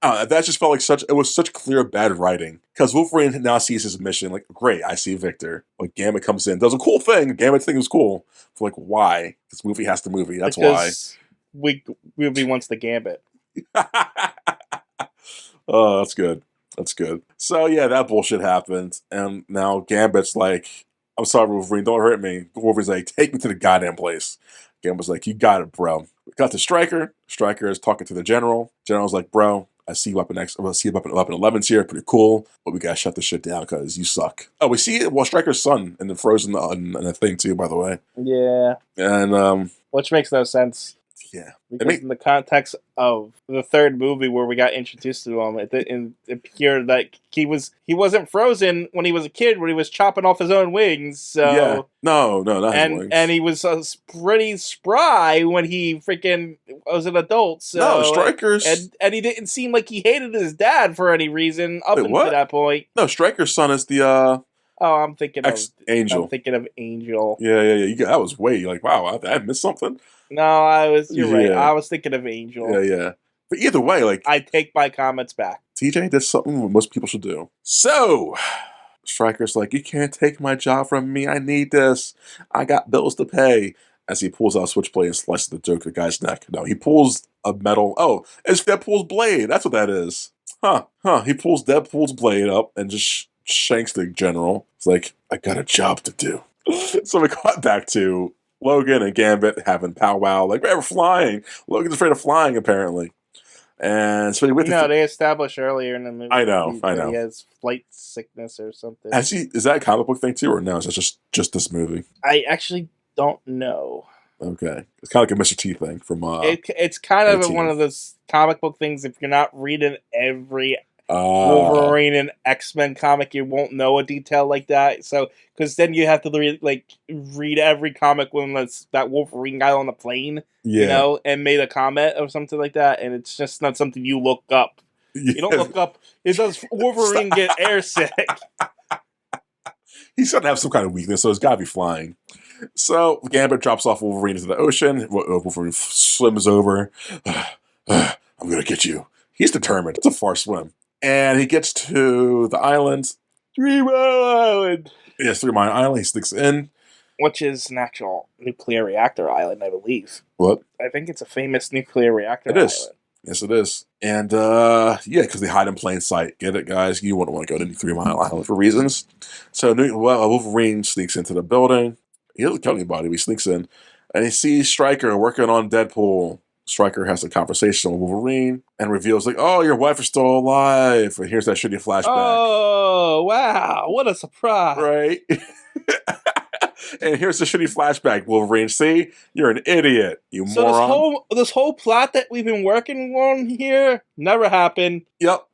that just felt like it was such clear bad writing. Because Wolverine now sees his mission, like, great, I see Victor. Like, Gambit comes in, does a cool thing. Gambit's thing was cool. So, like, why? This movie has to movie. That's because why. Movie wants the Gambit. Oh, that's good. That's good. So, yeah, that bullshit happened. And now Gambit's like, I'm sorry, Wolverine, don't hurt me. Wolverine's like, take me to the goddamn place. Gambit's like, you got it, bro. We got to Stryker. Stryker is talking to the General. General's like, bro, I see Weapon 11's here. Pretty cool. But we gotta shut this shit down because you suck. Oh, we see Stryker's son in the Frozen in the thing, too, by the way. Yeah. And, which makes no sense. Yeah. Because in the context of the third movie where we got introduced to him, it appeared that he wasn't frozen when he was a kid, when he was chopping off his own wings. So yeah. No, not his wings. And he was pretty spry when he freaking was an adult. So, no, Stryker's... And he didn't seem like he hated his dad for any reason up until that point. No, Stryker's son is the... Oh, I'm thinking of Angel. I'm thinking of Angel. Yeah. That was way like, wow, I missed something. No, you're right. I was thinking of Angel. Yeah. But either way, like, I take my comments back. TJ did something most people should do. So, Stryker's like, you can't take my job from me. I need this. I got bills to pay. As he pulls out a switchblade and slices the joke of the guy's neck. No, he pulls a metal. Oh, it's Deadpool's blade. That's what that is. Huh. He pulls Deadpool's blade up and just shanks the General. It's like, I got a job to do. So we got back to Logan and Gambit having powwow, like, we're flying. Logan's afraid of flying, apparently. And so they established earlier in the movie. I know. He has flight sickness or something. Is that a comic book thing too, or no? Is that just this movie? I actually don't know. Okay, it's kind of like a Mr. T thing from. It's kind of one of those comic book things. If you're not reading every Uh, Wolverine and X-Men comic, you won't know a detail like that. So, because then you have to read every comic when that Wolverine guy on the plane, yeah. and made a comment or something like that, and it's just not something you look up. You don't Yeah. look up. It does Wolverine get airsick? He's got to have some kind of weakness, so it's got to be flying. So Gambit drops off Wolverine into the ocean. Wolverine swims over. I'm going to get you. He's determined. It's a far swim. And he gets to the island. 3 Mile Island. Yes, 3 Mile Island. He sneaks in. Which is an actual nuclear reactor island, I believe. What? I think it's a famous nuclear reactor It is. island. Yes, it is. And, because they hide in plain sight. Get it, guys? You wouldn't want to go to 3 Mile Island for reasons. So, Wolverine sneaks into the building. He doesn't kill anybody, but he sneaks in. And he sees Stryker working on Deadpool. Stryker has a conversation with Wolverine and reveals, like, oh, your wife is still alive. And here's that shitty flashback. Oh, wow. What a surprise. Right? And here's the shitty flashback, Wolverine. See? You're an idiot, you moron. This whole plot that we've been working on here never happened. Yep.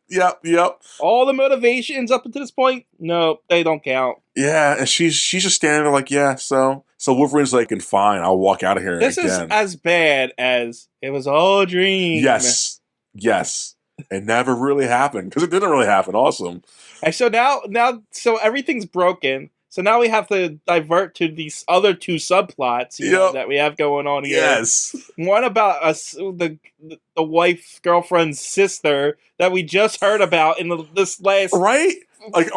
All the motivations up until this point, no, they don't count. Yeah, and she's just standing there like, yeah, so Wolverine's like, and fine, I'll walk out of here This again. is as bad as it was all a dream. Yes. It never really happened, because it didn't really happen. Awesome. And so so everything's broken. So now we have to divert to these other 2 subplots that we have going on here. Yes. One about the wife, girlfriend's sister that we just heard about in this last... Right? Like,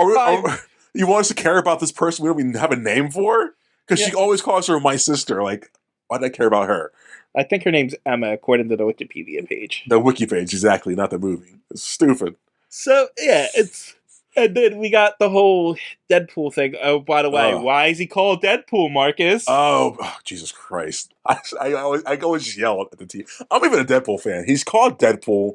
you want us to care about this person we don't even have a name for? Because she always calls her my sister. Like, why did I care about her? I think her name's Emma, according to the Wikipedia page. The wiki page, exactly, not the movie. It's stupid. So, yeah, and then we got the whole Deadpool thing. Oh, by the way, why is he called Deadpool, Marcus? Oh, Jesus Christ. I always yell at the team. I'm even a Deadpool fan. He's called Deadpool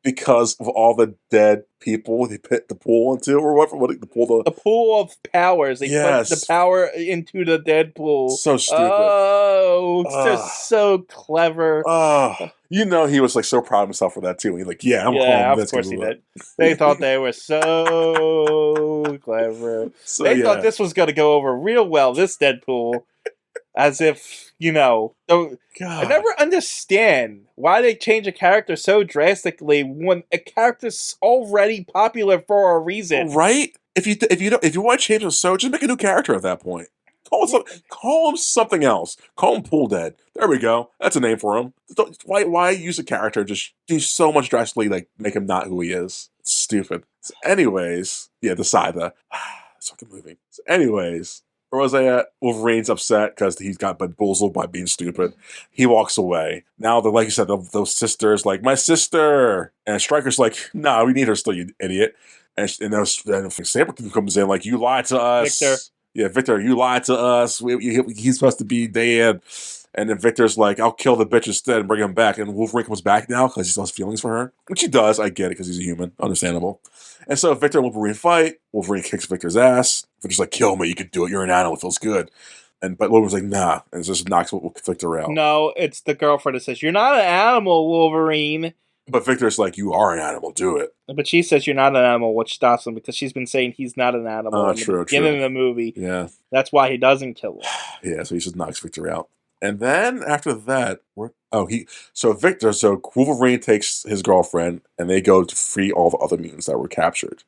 because of all the dead people he put the pool into, or what the pool... The pool of powers. They put the power into the Deadpool. So stupid. Oh, just so clever. Oh, he was like so proud of himself for that too. He's like, yeah, I'm calling this. Of course he did. They thought they were so clever. They thought this was going to go over real well, this Deadpool. As if, I never understand why they change a character so drastically when a character's already popular for a reason. Right? If you want to change him so, just make a new character at that point. Call him something else. Call him Pool Dead. There we go. That's a name for him. Why use a character just do so much drastically, like make him not who he is? It's stupid. So anyways, the side the it's fucking moving. So anyways, where was I at? Wolverine's upset because he's got bamboozled by being stupid. He walks away. Now, like you said, those sisters, like, my sister. And Stryker's like, nah, we need her still, you idiot. And Sabretooth comes in like, you lied to us. Victor. Yeah, Victor, you lied to us. He's supposed to be dead. And then Victor's like, I'll kill the bitch instead and bring him back. And Wolverine comes back now because he still has feelings for her. Which he does. I get it because he's a human. Understandable. And so Victor and Wolverine fight. Wolverine kicks Victor's ass. Victor's like, kill me. You can do it. You're an animal. It feels good. But Wolverine's like, nah. And just knocks Victor out. No, it's the girlfriend that says, you're not an animal, Wolverine. But Victor's like, you are an animal. Do it. But she says you're not an animal, which stops him because she's been saying he's not an animal in the beginning of the movie. Yeah. That's why he doesn't kill him. Yeah, so he just knocks Victor out. And then after that, Wolverine takes his girlfriend and they go to free all the other mutants that were captured.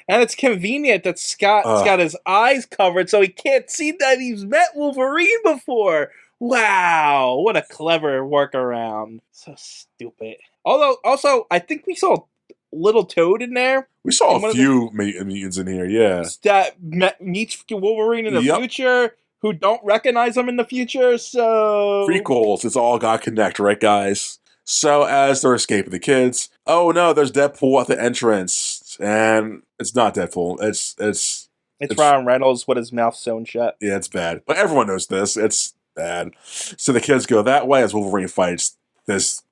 And it's convenient that Scott's got his eyes covered so he can't see that he's met Wolverine before. Wow, what a clever workaround. So stupid. Although, also, I think we saw Little Toad in there. We saw a few mutants in here, yeah. That meets Wolverine in the future, who don't recognize him in the future, so... Prequels, it's all got connect, right, guys? So, as they're escaping the kids, oh no, there's Deadpool at the entrance, and it's not Deadpool, it's Ryan Reynolds with his mouth sewn shut. Yeah, it's bad. But everyone knows this, it's bad. So the kids go that way as Wolverine fights this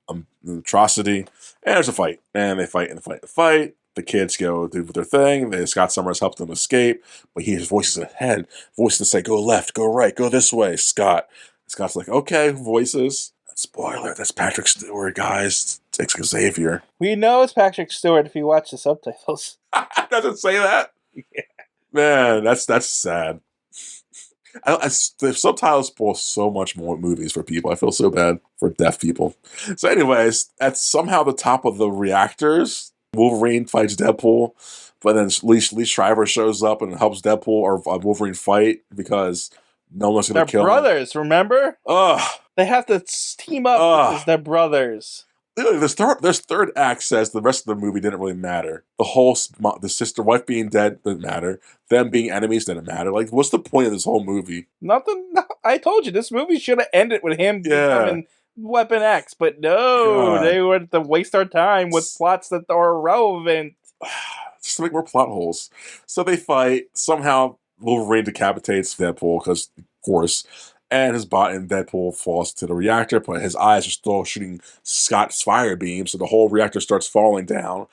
atrocity, and there's a fight. And they fight and fight. The kids go do their thing. Scott Summers helps them escape, but he hears voices ahead. Voices say, go left, go right, go this way, Scott. Scott's like, okay, voices. Spoiler, that's Patrick Stewart, guys. It's Xavier. We know it's Patrick Stewart if you watch the subtitles. Does it say that? Yeah. Man, that's sad. The subtitles spoil so much more movies for people. I feel so bad for deaf people. So, anyways, at somehow the top of the reactors, Wolverine fights Deadpool, but then Lee Shriver shows up and helps Deadpool or Wolverine fight because no one's going They're to kill him. brothers, remember? Ugh. They have to team up because they're brothers. Literally, this third act says the rest of the movie didn't really matter. The sister wife being dead didn't matter. Them being enemies didn't matter. Like, what's the point of this whole movie? Nothing. I told you this movie should have ended with him becoming Weapon X, but no, they wanted to waste our time with plots that are irrelevant. Just to make more plot holes. So they fight. Somehow Wolverine decapitates Deadpool because, of course. And his bot and Deadpool falls to the reactor, but his eyes are still shooting Scott's fire beam, so the whole reactor starts falling down.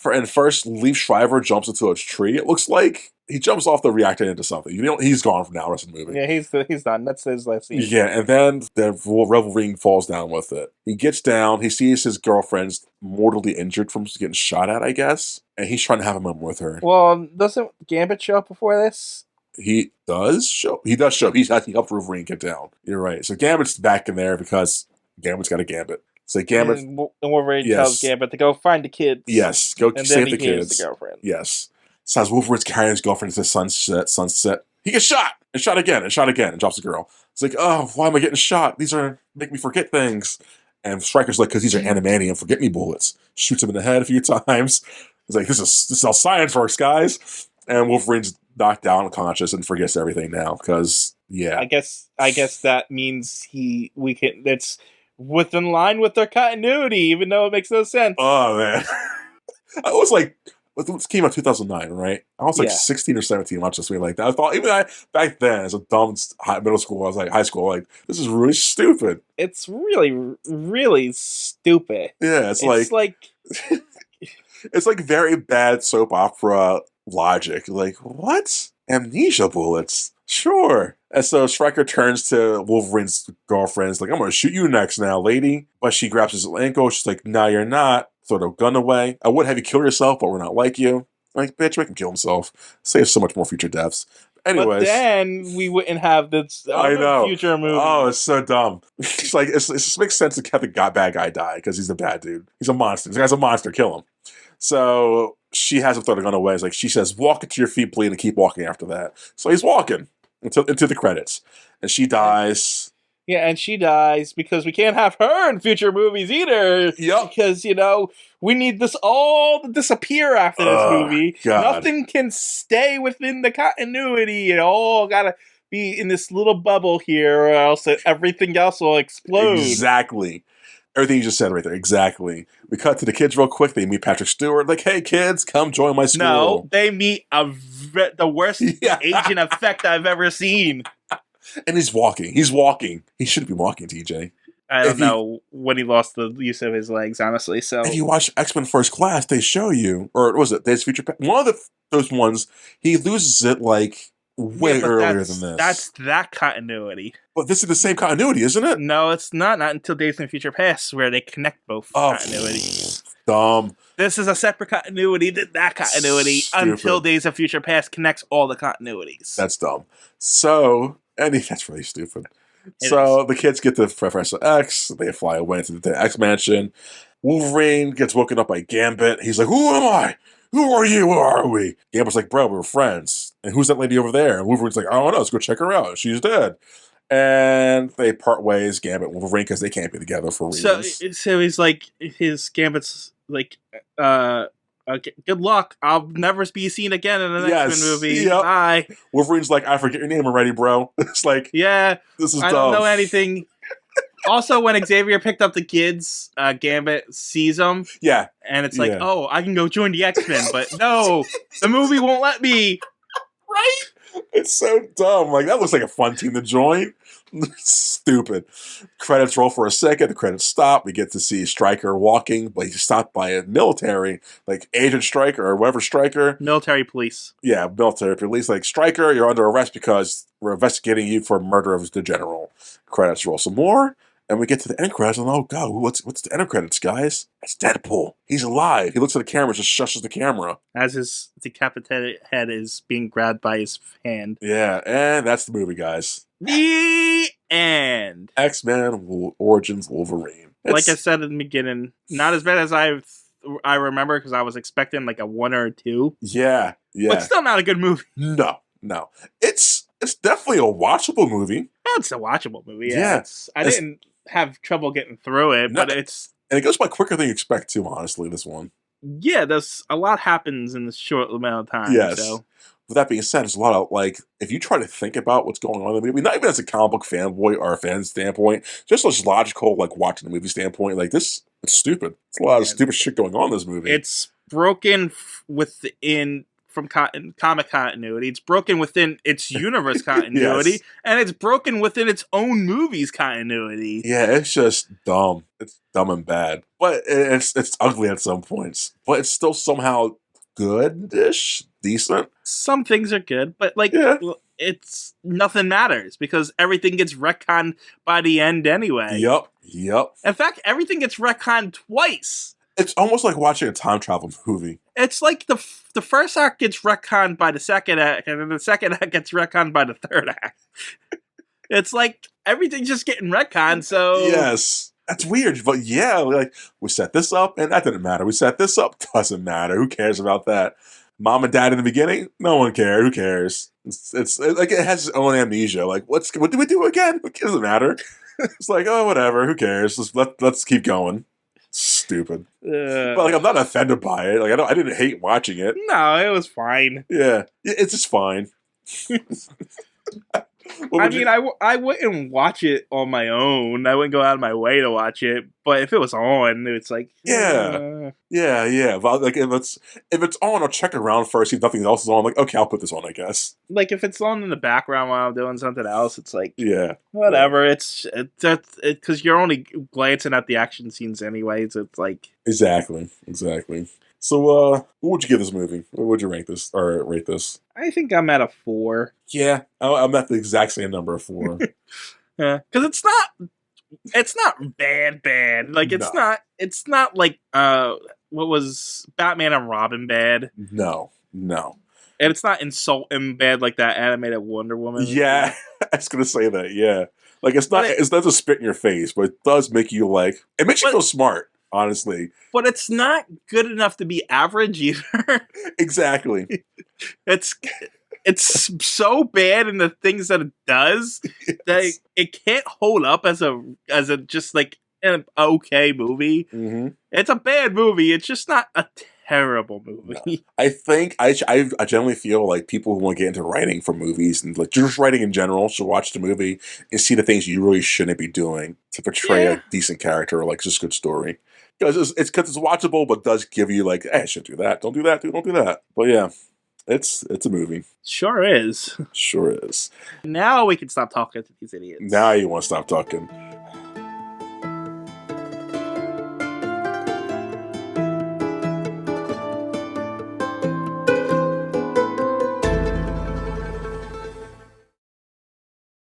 And first, Lee Shriver jumps into a tree. It looks like he jumps off the reactor into something. He's gone from now, the rest of the movie. Yeah, he's done. That's his last scene. Yeah, and then the Wolverine falls down with it. He gets down. He sees his girlfriend's mortally injured from getting shot at, I guess, and he's trying to have a moment with her. Well, doesn't Gambit show up before this? He does show. He helped Wolverine get down. You're right. So Gambit's back in there because Gambit's got a Gambit. So Gambit and Wolverine tells Gambit to go find the kids. Yes, go and save then the kids. The girlfriend. Yes. So as Wolverine's carrying his girlfriend to sunset, he gets shot and shot again and drops the girl. It's like, oh, why am I getting shot? These are make me forget things. And Stryker's like, because these are animanium forget me bullets. Shoots him in the head a few times. He's like, this is how science works, guys. And Wolverine's knocked down unconscious and forgets everything now because I guess that means it's within line with their continuity, even though it makes no sense. Oh man. I was like, this came out 2009, right? I was like 16 or 17 watching something like that. I thought back then as a dumb middle school, I was like high school, like this is really stupid. It's really, really stupid. Yeah, it's like it's like very bad soap opera logic. Like, what? Amnesia bullets? Sure. And so Stryker turns to Wolverine's girlfriend. He's like, I'm going to shoot you next now, lady. But she grabs his ankle. She's like, nah, you're not. Throw the gun away. I would have you kill yourself, but we're not like you. Like, bitch, make him kill himself. Save so much more future deaths. Anyways. But then we wouldn't have this future movie. Oh, it's so dumb. It's like, it just makes sense to have the bad guy die because he's the bad dude. He's a monster. This guy's a monster. Kill him. So she has him throw the gun away. It's like she says, walk it to your feet, bleed, and keep walking after that. So he's walking into the credits. And she dies. Yeah, and she dies because we can't have her in future movies either. Yep. Because, we need this all to disappear after this movie. God. Nothing can stay within the continuity. It all gotta be in this little bubble here, or else everything else will explode. Exactly. Everything you just said right there. Exactly. We cut to the kids real quick. They meet Patrick Stewart. Like, hey, kids, come join my school. No, they meet the worst agent effect I've ever seen. And he's walking. He shouldn't be walking, TJ. I don't know when he lost the use of his legs, honestly. So if you watch X-Men First Class, they show you, or was it Days of Future Past? One of those ones, he loses it like way earlier than this. That's that continuity. But this is the same continuity, isn't it? No, it's not. Not until Days of Future Past, where they connect both continuities. Dumb. This is a separate continuity than that continuity until Days of Future Past connects all the continuities. That's dumb. So, that's really stupid. The kids get to Professor X. They fly away into the X Mansion. Wolverine gets woken up by Gambit. He's like, who am I? Who are you? Where are we? Gambit's like, bro, we're friends. And who's that lady over there? And Wolverine's like, I don't know. Let's go check her out. She's dead. And they part ways, Gambit and Wolverine, because they can't be together for reasons. So he's like, Gambit's like, good luck. I'll never be seen again in the next movie. Yep. Bye. Wolverine's like, I forget your name already, bro. It's like, yeah, this is I dumb. don't know anything. Also, when Xavier picked up the kids, Gambit sees them. Yeah. And it's like, oh, I can go join the X-Men, but no, the movie won't let me. Right? It's so dumb. Like, that looks like a fun team to join. Stupid. Credits roll for a second. The credits stop. We get to see Stryker walking, but he's stopped by a military, like Agent Stryker or whatever Stryker. Military police. Yeah, military police. Like, Stryker, you're under arrest because we're investigating you for murder of the general. Credits roll some more. And we get to the end credits, and oh god, what's the end credits, guys? It's Deadpool. He's alive. He looks at the camera, just shushes the camera. As his decapitated head is being grabbed by his hand. Yeah, and that's the movie, guys. The end. X-Men Origins Wolverine. Like I said in the beginning, not as bad as I remember, because I was expecting like a 1 or a 2. Yeah. But still not a good movie. No. It's definitely a watchable movie. It's a watchable movie. Yeah. I didn't have trouble getting through it, but it's... And it goes by quicker than you expect, too, honestly, this one. Yeah, there's a lot happens in this short amount of time. Yes. So. With that being said, there's a lot of, like, if you try to think about what's going on in the movie, not even as a comic book fanboy or a fan standpoint, just as logical, like, watching the movie standpoint, like, it's stupid. It's a lot of stupid shit going on in this movie. It's broken from comic continuity. It's broken within its universe continuity, yes. And it's broken within its own movies continuity. Yeah, it's just dumb. It's dumb and bad. But it's ugly at some points. But it's still somehow good-ish, decent. Some things are good, but it's nothing matters because everything gets retconned by the end anyway. Yep. In fact, everything gets retconned twice. It's almost like watching a time travel movie. It's like the first act gets retconned by the second act, and then the second act gets retconned by the third act. It's like everything's just getting retconned, so... Yes. That's weird, but yeah, like, we set this up, and that didn't matter. We set this up, doesn't matter. Who cares about that? Mom and dad in the beginning? No one cared. Who cares? It's like, it has its own amnesia. Like, what do we do again? It doesn't matter. It's like, oh, whatever. Who cares? Let's keep going. Stupid. But like, I'm not offended by it. Like, I didn't hate watching it. No, it was fine. Yeah, it's just fine. I wouldn't watch it on my own. I wouldn't go out of my way to watch it. But if it was on, it's like yeah. But like, if it's on, I'll check around first. See if nothing else is on. I'm like, okay, I'll put this on, I guess. Like if it's on in the background while I'm doing something else, it's like whatever. Yeah. It's because you're only glancing at the action scenes anyways. It's like exactly. So, what would you give this movie? What would you rank this or rate this? I think I'm at a 4. Yeah, I'm at the exact same number of 4. Yeah, because it's not bad. Like it's not like what was Batman and Robin bad? No. And it's not insulting bad like that animated Wonder Woman. Yeah, I was gonna say that. Yeah, like it's not a spit in your face, but it does make you it makes you feel smart. Honestly, but it's not good enough to be average either. Exactly. It's so bad in the things that it does that it can't hold up as a just like an okay movie. Mm-hmm. It's a bad movie. It's just not a terrible movie. No. I think I generally feel like people who want to get into writing for movies and like just writing in general should watch the movie and see the things you really shouldn't be doing to portray a decent character or like just a good story. Because it's watchable, but does give you like, hey, I should do that. Don't do that. Don't do that. But yeah, it's a movie. Sure is. Sure is. Now we can stop talking to these idiots. Now you want to stop talking.